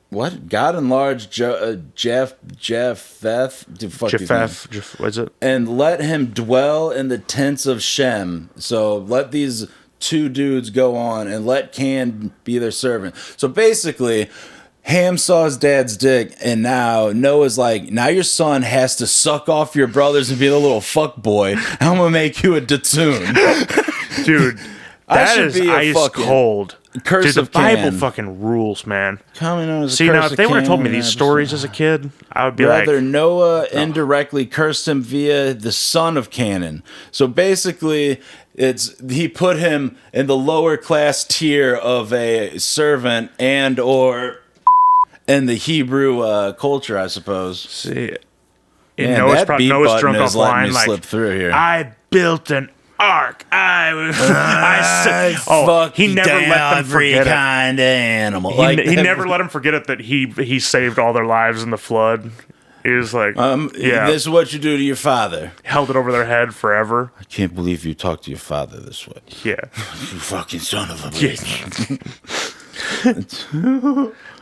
What? God enlarged Japheth. Japheth, what is it? And let him dwell in the tents of Shem. So let these two dudes go on and let Can be their servant. So basically, Ham saw his dad's dick, and now Noah's like, now your son has to suck off your brothers and be the little fuck boy. I'm gonna make you a datoon. Dude, I that should is be a ice fucking cold. Curse Dude, the of Bible Can. fucking rules, man. Commonly known as the See, curse now, if of they would have told me Can, these stories as a kid, I would be Rather, like, Noah indirectly cursed him via the son of Canaan. So basically, he put him in the lower class tier of a servant and or in the Hebrew culture, I suppose. see, Man, Noah's, that beat Noah's button drunk is letting offline, me like, slip through here. I built an ark. I oh, he never let them forget it. kind of animal. He never let him forget it that he saved all their lives in the flood. He was like, yeah, This is what you do to your father. held it over their head forever. I can't believe you talk to your father this way. Yeah, You fucking son of a bitch.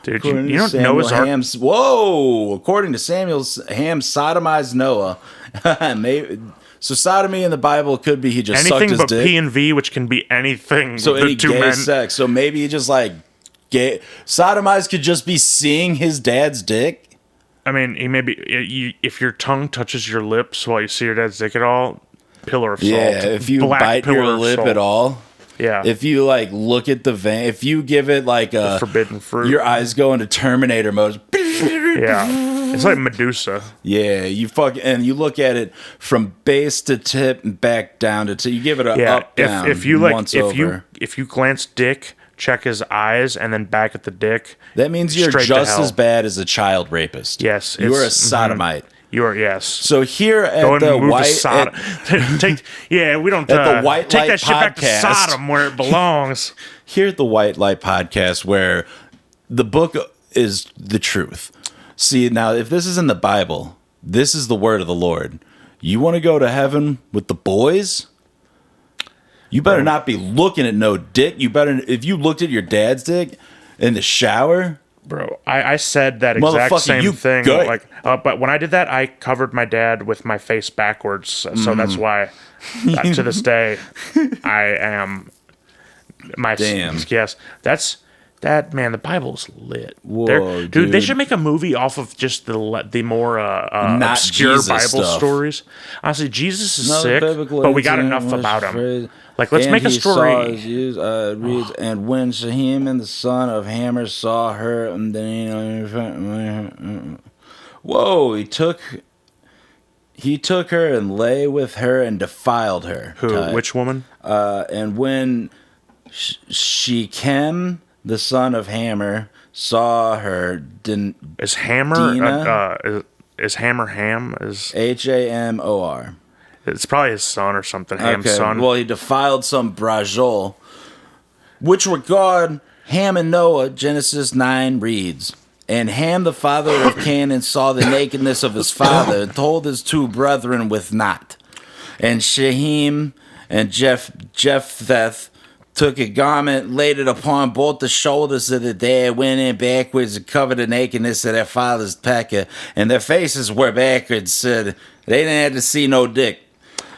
dude, you know Noah's Ark. According to Samuel, Ham sodomized Noah. Maybe, so sodomy in the Bible could be he just sucked Anything his but dick. P and V, which can be anything. So the any two gay men. sex. So maybe he just like gay. Sodomized could just be seeing his dad's dick. I mean, he maybe if your tongue touches your lips while you see your dad's dick at all, pillar of salt. Yeah, if you Black bite your pillar of lip salt. at all. Yeah, If you like look at the vein, if you give it like a forbidden fruit. your eyes go into Terminator mode. Yeah. It's like Medusa. Yeah, and you look at it from base to tip and back down to tip. You give it a Yeah, up down. if you like, once if over. you glance dick, check his eyes, and then back at the dick. That means you're straight to just hell. as bad as a child rapist. Yes, you are a it's- sodomite. You are yes. So here at Go ahead the and move to white, Sodom. We don't at the White take Light that shit back to Podcast. Sodom where it belongs. here at the White Light Podcast, where the book is the truth. See, now if this is in the Bible, this is the word of the Lord. You want to go to heaven with the boys? You better not be looking at no dick. You better, if you looked at your dad's dick in the shower. Bro, I said that exact Motherfucker, same you thing. good. But when I did that, I covered my dad with my face backwards. So that's why, to this day, I am my Damn. Yes, that's that man. The Bible's lit. Whoa, dude! They dude. should make a movie off of just the more Not obscure Jesus Bible stuff. stories. Honestly, Jesus is No, sick, biblical but we got incident enough was about him. phrased- Like, let's and make a he saw story. his use, reads, and when Shaheem and the son of Hammer saw her, and then whoa, he took her and lay with her and defiled her. Who? Type. Which woman? And when Shechem, the son of Hammer, saw her, Is Hammer? Dina? Is Hammer Ham? Is Hamor. it's probably his son or something? Ham's son. Well, he defiled some brajol, which regard Ham and Noah, Genesis 9 reads, and Ham, the father of Canaan, saw the nakedness of his father, and told his two brethren with not. And Shehem and Jephthah took a garment, laid it upon both the shoulders of the dead, went in backwards and covered the nakedness of their father's pecker, and their faces were backwards, said they didn't have to see no dick.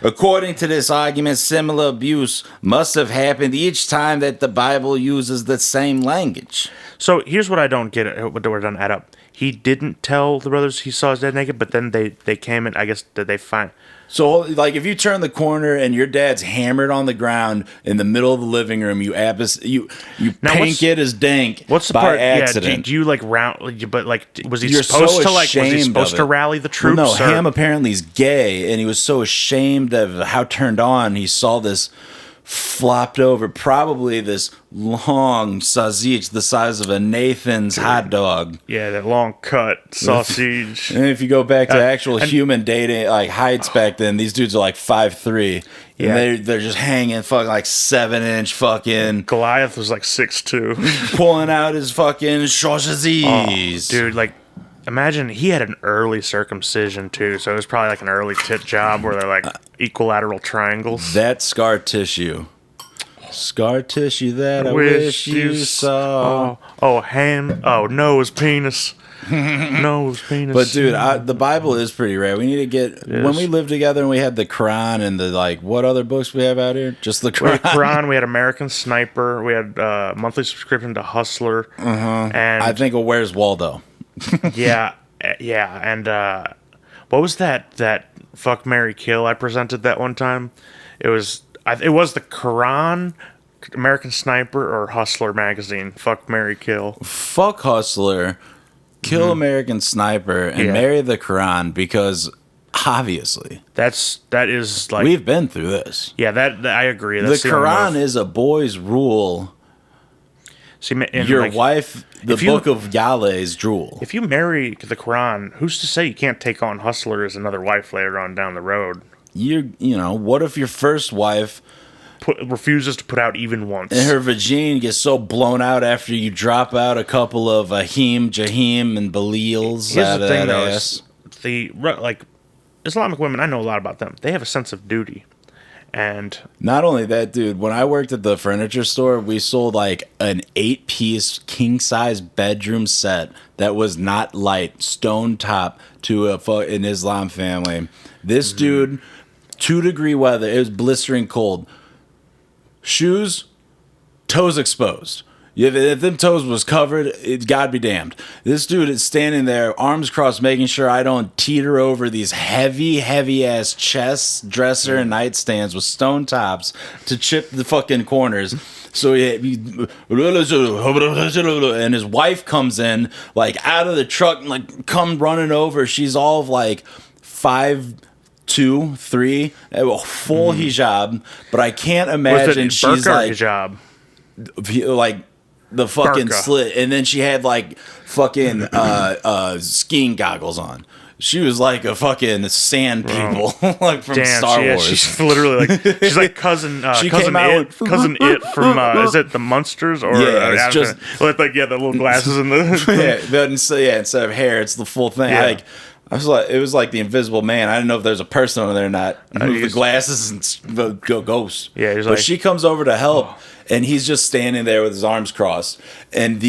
According to this argument, similar abuse must have happened each time that the Bible uses the same language. So here's what I don't get. What doesn't add up. He didn't tell the brothers he saw his dad naked, but then they came and I guess did they find. So, like, if you turn the corner and your dad's hammered on the ground in the middle of the living room, you Now, pink it as dank What's the by part? accident. Yeah, do you like round? But like, was he You're supposed so to like? Was he ashamed supposed of to it. rally the Well, troops? no, or- Ham apparently is gay, and he was so ashamed of how turned on he saw this flopped over, probably this long sausage the size of a Nathan's hot dog. Yeah, that long cut sausage. And if you go back to actual and- human dating, like heights back then, these dudes are like 5'3", Yeah. and they're just hanging fucking like 7-inch fucking Goliath was like 6'2". pulling out his fucking sausages. Dude, like, imagine he had an early circumcision too, so it was probably like an early tit job where they're like equilateral triangles. That scar tissue that I wish you saw. Ham. Oh, nose penis. Nose penis. But dude, the Bible is pretty rare. We need to get when we lived together and we had the Quran and the like. What other books we have out here? Just the we had Quran. Quran, we had American Sniper, we had monthly subscription to Hustler, and I think of Where's Waldo. yeah, and what was that fuck Mary Kill I presented that one time? It was the Quran, American Sniper, or Hustler magazine. Fuck Mary Kill. Fuck Hustler, kill American Sniper, and Yeah. marry the Quran because obviously That is like we've been through this. yeah that I agree. The That's only Quran move. is a boy's rule. See, and Your like, wife, the if you- book of Yahweh's drool. If you marry the Quran, who's to say you can't take on Hustler as another wife later on down the road? You know, what if your first wife Refuses to put out even once. and her vagine gets so blown out after you drop out a couple of Ahim, Jahim, and Belials Here's out the of thing, that though, ass? is like Islamic women. I know a lot about them. They have a sense of duty, and Not only that, dude, when I worked at the furniture store, we sold like an 8-piece king-size bedroom set that was not light, stone top to an Islam family. This dude, 2-degree weather, it was blistering cold. Shoes, toes exposed. Yeah, if them toes was covered, it God be damned. This dude is standing there, arms crossed, making sure I don't teeter over these heavy ass chests, dresser, and nightstands with stone tops to chip the fucking corners. So and his wife comes in like out of the truck and like come running over. She's all of like 5'2", 3", full hijab, but I can't imagine she's burqa or like hijab? like the fucking Burqa. slit, and then she had like fucking skiing goggles on. She was like a fucking sand people, like from Star Wars. She's literally like she's like cousin She cousin came out it cousin it from is it the Munsters or Yeah, it's just- with like the little glasses and the Instead of hair, it's the full thing. Yeah. Like I was like, it was like the Invisible Man. I didn't know if there's a person on there or not. Move the he's- glasses and go ghost. Yeah, he's but like- she comes over to help, and he's just standing there with his arms crossed, and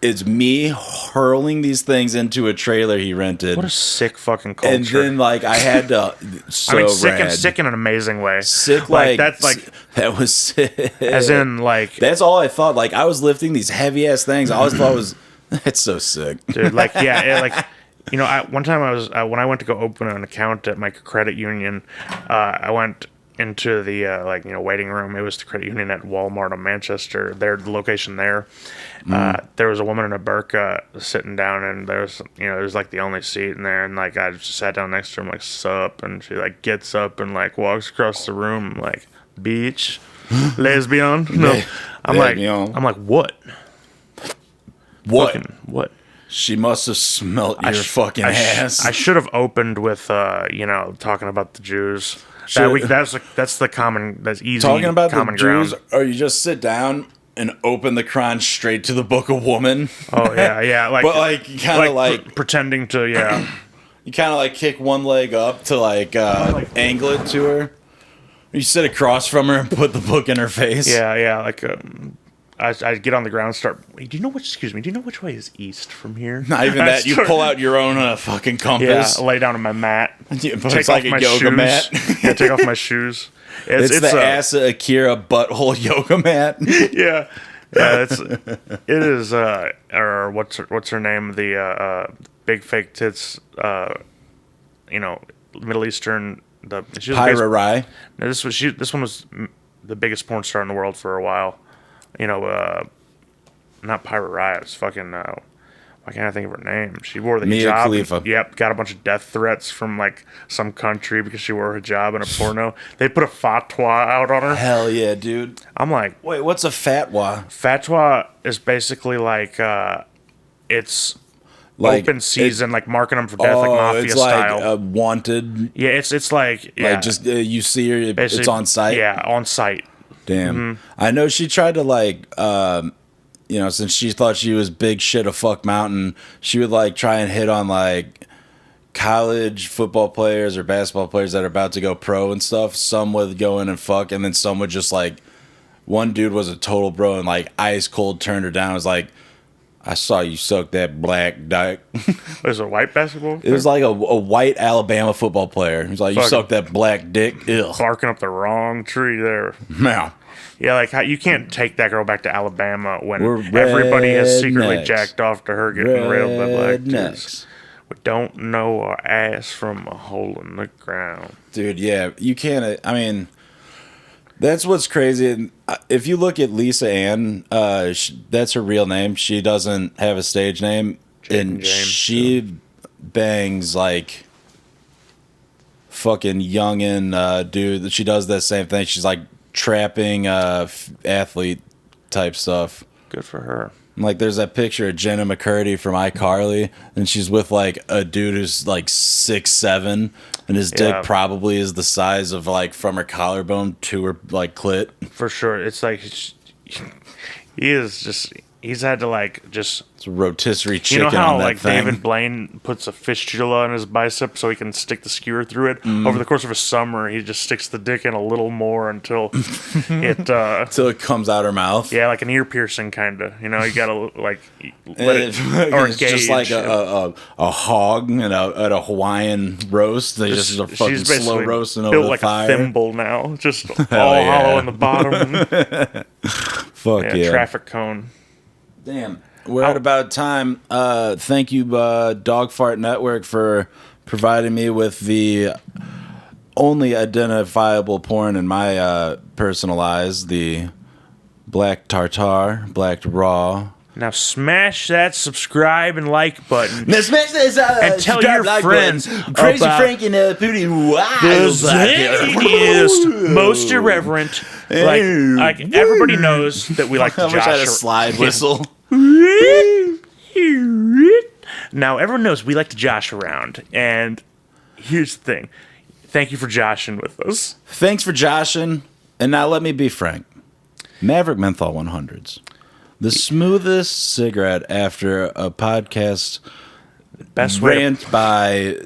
it's me hurling these things into a trailer he rented. what a sick fucking culture. And then like I had to so I mean, sick rad. in an amazing way. Sick like that's like that was sick. as in like That's all I thought. Like I was lifting these heavy ass things. I always thought was that's so sick. dude, like like you know, one time I was when I went to go open an account at my credit union, I went into the like waiting room. It was the credit union at Walmart in Manchester. Their location there. There was a woman in a burqa sitting down, and there's like the only seat in there, and like I just sat down next to her, like sup, and she like gets up and like walks across the room, like beach, lesbian. No, I'm Lesbian. like what? What? Fucking what? She must have smelt your fucking ass. I should have opened with talking about the Jews. Should- That's easy. Talking about the common Jews, ground. or you just sit down and open the Quran straight to the Book of Woman. Oh yeah, like But like you kind of like pretending to you kind of like kick one leg up to like angle it to her. You sit across from her and put the book in her face. like I get on the ground, start. Wait, do you know which way is east from here? Not even I that. You start- pull out your own fucking Yeah, compass. lay down on my mat. Yeah, but Take it's like off a my yoga shoes. mat. Yeah, take off my shoes. It's the ass of Akira butthole yoga mat. Yeah, it is. Or what's her name? The big fake tits. Middle Eastern. She was Pyra Rai. No, this one was the biggest porn star in the world for a while. Not Pyra Rai. It's fucking. Why can't I think of her name? She wore the Mia hijab. Khalifa. Yep, got a bunch of death threats from like some country because she wore a hijab in a porno. They put a fatwa out on her. Hell yeah, dude. I'm like, Wait, what's a fatwa? fatwa is basically like it's Like, open season, like marking them for death, like mafia it's style. like wanted. Yeah, it's like Like just you see her, it's basically- on site. Yeah, on site. Damn. I know she tried to like since she thought she was big shit of fuck mountain, she would like try and hit on like college football players or basketball players that are about to go pro and stuff. Some would go in and fuck, and then some would just like one dude was a total bro and like ice cold turned her down. It was like, I saw you suck that black dick. Was it a white basketball? It was like a white Alabama football player. He was like, you Fuck. suck that black dick. Ugh. Barking up the wrong tree there. Now. Yeah, like how you can't take that girl back to Alabama when We're everybody has secretly rednecks. jacked off to her getting railed by black dudes. Rednecks. We don't know our ass from a hole in the ground. Dude, yeah, you can't. I mean, that's what's crazy. And if you look at Lisa Ann, that's her real name. She doesn't have a stage name, and James, she bangs like fucking youngin' dude. She does that same thing. She's like trapping athlete type stuff. Good for her. Like, there's that picture of Jenna McCurdy from iCarly, and she's with like a dude who's like 6'7", and his dick Yeah. probably is the size of like from her collarbone to her like clit. For sure. It's like he's had to like just It's a rotisserie you chicken know how on that like thing. David Blaine puts a fistula in his bicep so he can stick the skewer through it. Over the course of a summer, he just sticks the dick in a little more until it Till it comes out her mouth. yeah, like an ear piercing kind of. You gotta like let it or It's engage. just like a hog at a Hawaiian roast. They just are fucking She's slow basically roasting over built the like fire. a thimble now, just all yeah. hollow in the bottom. Fuck Yeah, yeah. traffic cone. Damn. We're at about time. Thank you, Dog Fart Network, for providing me with the only identifiable porn in my personal eyes, the Black Tartar, Black Raw. Now smash that subscribe and like button. Now smash this And tell your friends Crazy about Frank and Pootie the zaniest, most irreverent. Like everybody knows that we like to I wish I had a Josh. slide whistle. Now everyone knows we like to josh around, and here's the thing. Thank you for joshing with us. Thanks for joshing. And now let me be frank. Maverick Menthol 100s. The smoothest cigarette after a podcast Best way. rant by...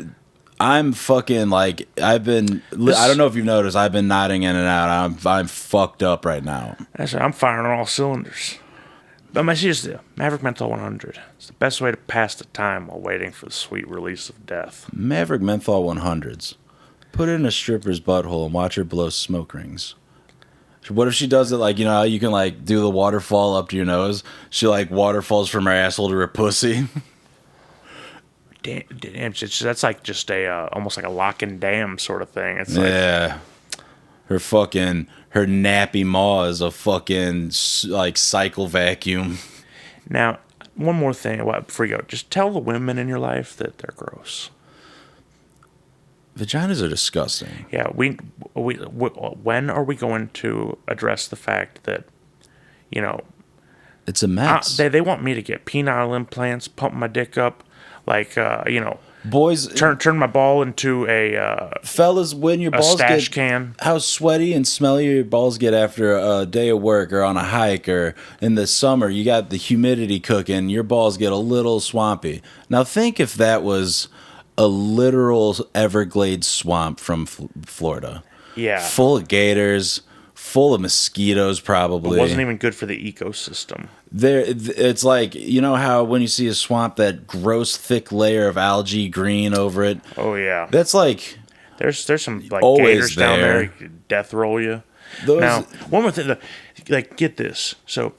I'm fucking like... I don't know if you've noticed, I've been nodding in and out. I'm fucked up right now. I'm firing on all cylinders. But my seriously, Maverick Menthol 100. It's the best way to pass the time while waiting for the sweet release of death. Maverick Menthol 100s. Put it in a stripper's butthole and watch her blow smoke rings. What if she does it like, you know how you can like do the waterfall up to your nose? She like waterfalls from her asshole to her pussy. Damn, that's like just a almost like a lock and dam sort of thing. It's like, Yeah. Her nappy maw is a fucking like cycle vacuum. Now, one more thing before you go. Just tell the women in your life that they're gross. Vaginas are disgusting. Yeah, when are we going to address the fact that, you know, It's a mess. they want me to get penile implants, pump my dick up, like you know, Boys, turn my ball into a fellas, when your balls stash get can. how sweaty and smelly your balls get after a day of work or on a hike or in the summer, you got the humidity cooking, your balls get a little swampy. Now think if that was a literal Everglades swamp from Florida. Yeah, Full of gators, full of mosquitoes probably. it wasn't even good for the ecosystem. It's like, you know how when you see a swamp, that gross thick layer of algae green over it? Oh yeah, That's like there's some like always gators down there, there. who could death roll you. those. Now, one more thing, like get this. So,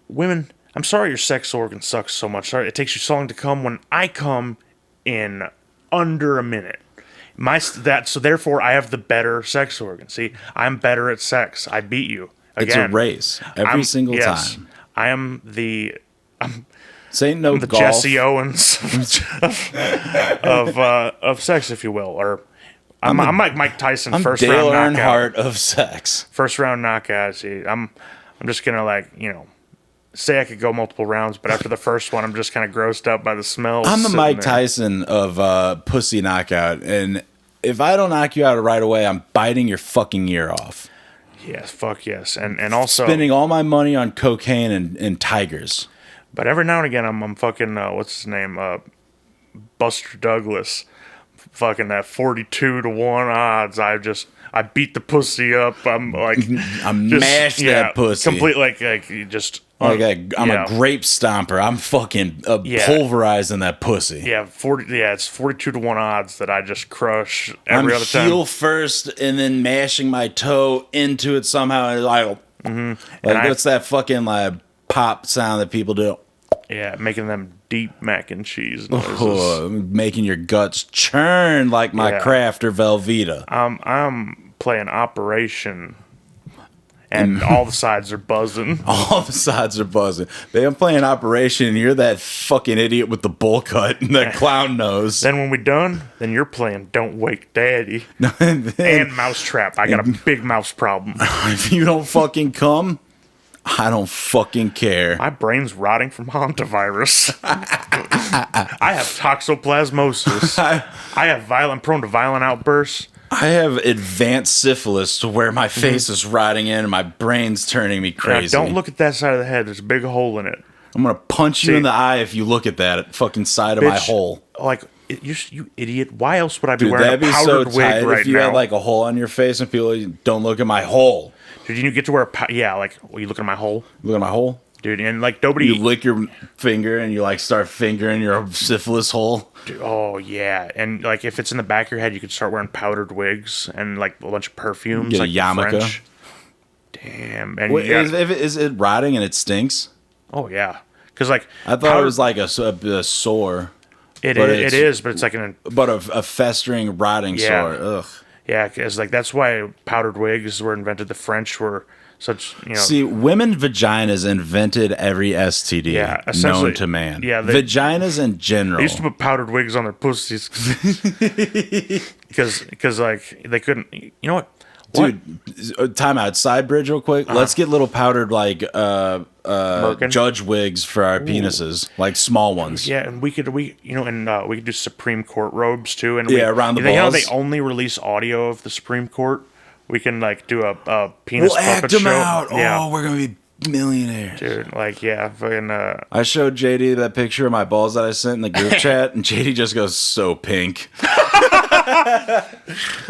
women, I'm sorry your sex organ sucks so much. Sorry, it takes you so long to come. When I come in under a minute. So therefore I have the better sex organ. See, I'm better at sex. I beat you. It's Again, a race every single time. I am the This ain't no the golf. Jesse Owens of sex, if you will, or I'm like Mike Tyson, I'm first Dale round knockout. Earnhardt of sex. First round knockout. See, I'm just gonna like, you know, say I could go multiple rounds, but after the first one, I'm just kind of grossed out by the smell. I'm the sitting Mike there. Tyson of pussy knockout, and if I don't knock you out right away, I'm biting your fucking ear off. Yes, fuck yes, and also Spending all my money on cocaine and tigers. But every now and again, I'm fucking what's his name, Buster Douglas, fucking that 42-1 odds. I beat the pussy up. I'm like I'm just, mashed that pussy. complete like you just I'm yeah. a grape stomper. I'm fucking Yeah. pulverizing that pussy. Yeah, it's 42-1 odds that I just crush I'm every other heel time. first and then mashing my toe into it somehow. And like, And what's that fucking like pop sound that people do? Yeah, making them deep mac and cheese noises. Oh, making your guts churn like my Yeah. Crafter Velveeta. I'm playing Operation, and all the sides are buzzing. All the sides are buzzing. I'm playing Operation, and you're that fucking idiot with the bowl cut and that clown nose. Then when we're done, then you're playing Don't Wake Daddy And then, and Mousetrap. I got a big mouse problem. if you don't fucking come, I don't fucking care. My brain's rotting from hantavirus. I have toxoplasmosis. I'm prone to violent outbursts. I have advanced syphilis to where my face is rotting in and my brain's turning me Now, crazy. don't look at that side of the head. There's a big hole in it. I'm gonna punch you See- in the eye if you look at that fucking side of my Bitch, hole. Like, you idiot. Why else would I be Dude, wearing that'd a be so powdered wig tight right if you now? had like a hole on your face and people don't look at my hole. Did you get to wear yeah, like, well, you look at my hole? Look at my hole. Dude, and like nobody... You lick your finger and you like start fingering your syphilis hole. Dude, oh, yeah. And like if it's in the back of your head, you could start wearing powdered wigs and like a bunch of perfumes. Get a like the yarmulke. French. Damn. And Wait, you got- is it rotting and it stinks? Oh yeah, because like I thought it was like a sore. it but is, but it's like But a festering, rotting Yeah. sore. Ugh. yeah, because like that's why powdered wigs were invented. The French were such See, women vaginas invented every STD Yeah, essentially- known to man. yeah, they- vaginas in general. They used to put powdered wigs on their pussies because like they couldn't. You know what? Dude, time out. Side bridge real quick. Let's get little powdered like Merkin? judge wigs for our penises, like small ones. Yeah, and we could we could do Supreme Court robes too. And Yeah, around the you know how balls. they only release audio of the Supreme Court. We can like do a penis We'll puppet act them show. out. Yeah, Oh, we're gonna be millionaires. dude, like yeah, fucking I showed JD that picture of my balls that I sent in the group chat, and JD just goes, "So pink." like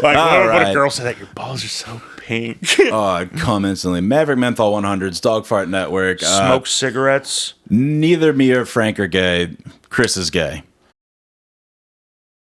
All what a right. girl said that your balls are so pink. Oh, I'd come instantly. Maverick Menthol 100s, Dog Fart Network. Smoke cigarettes. Neither me or Frank are gay. Chris is gay.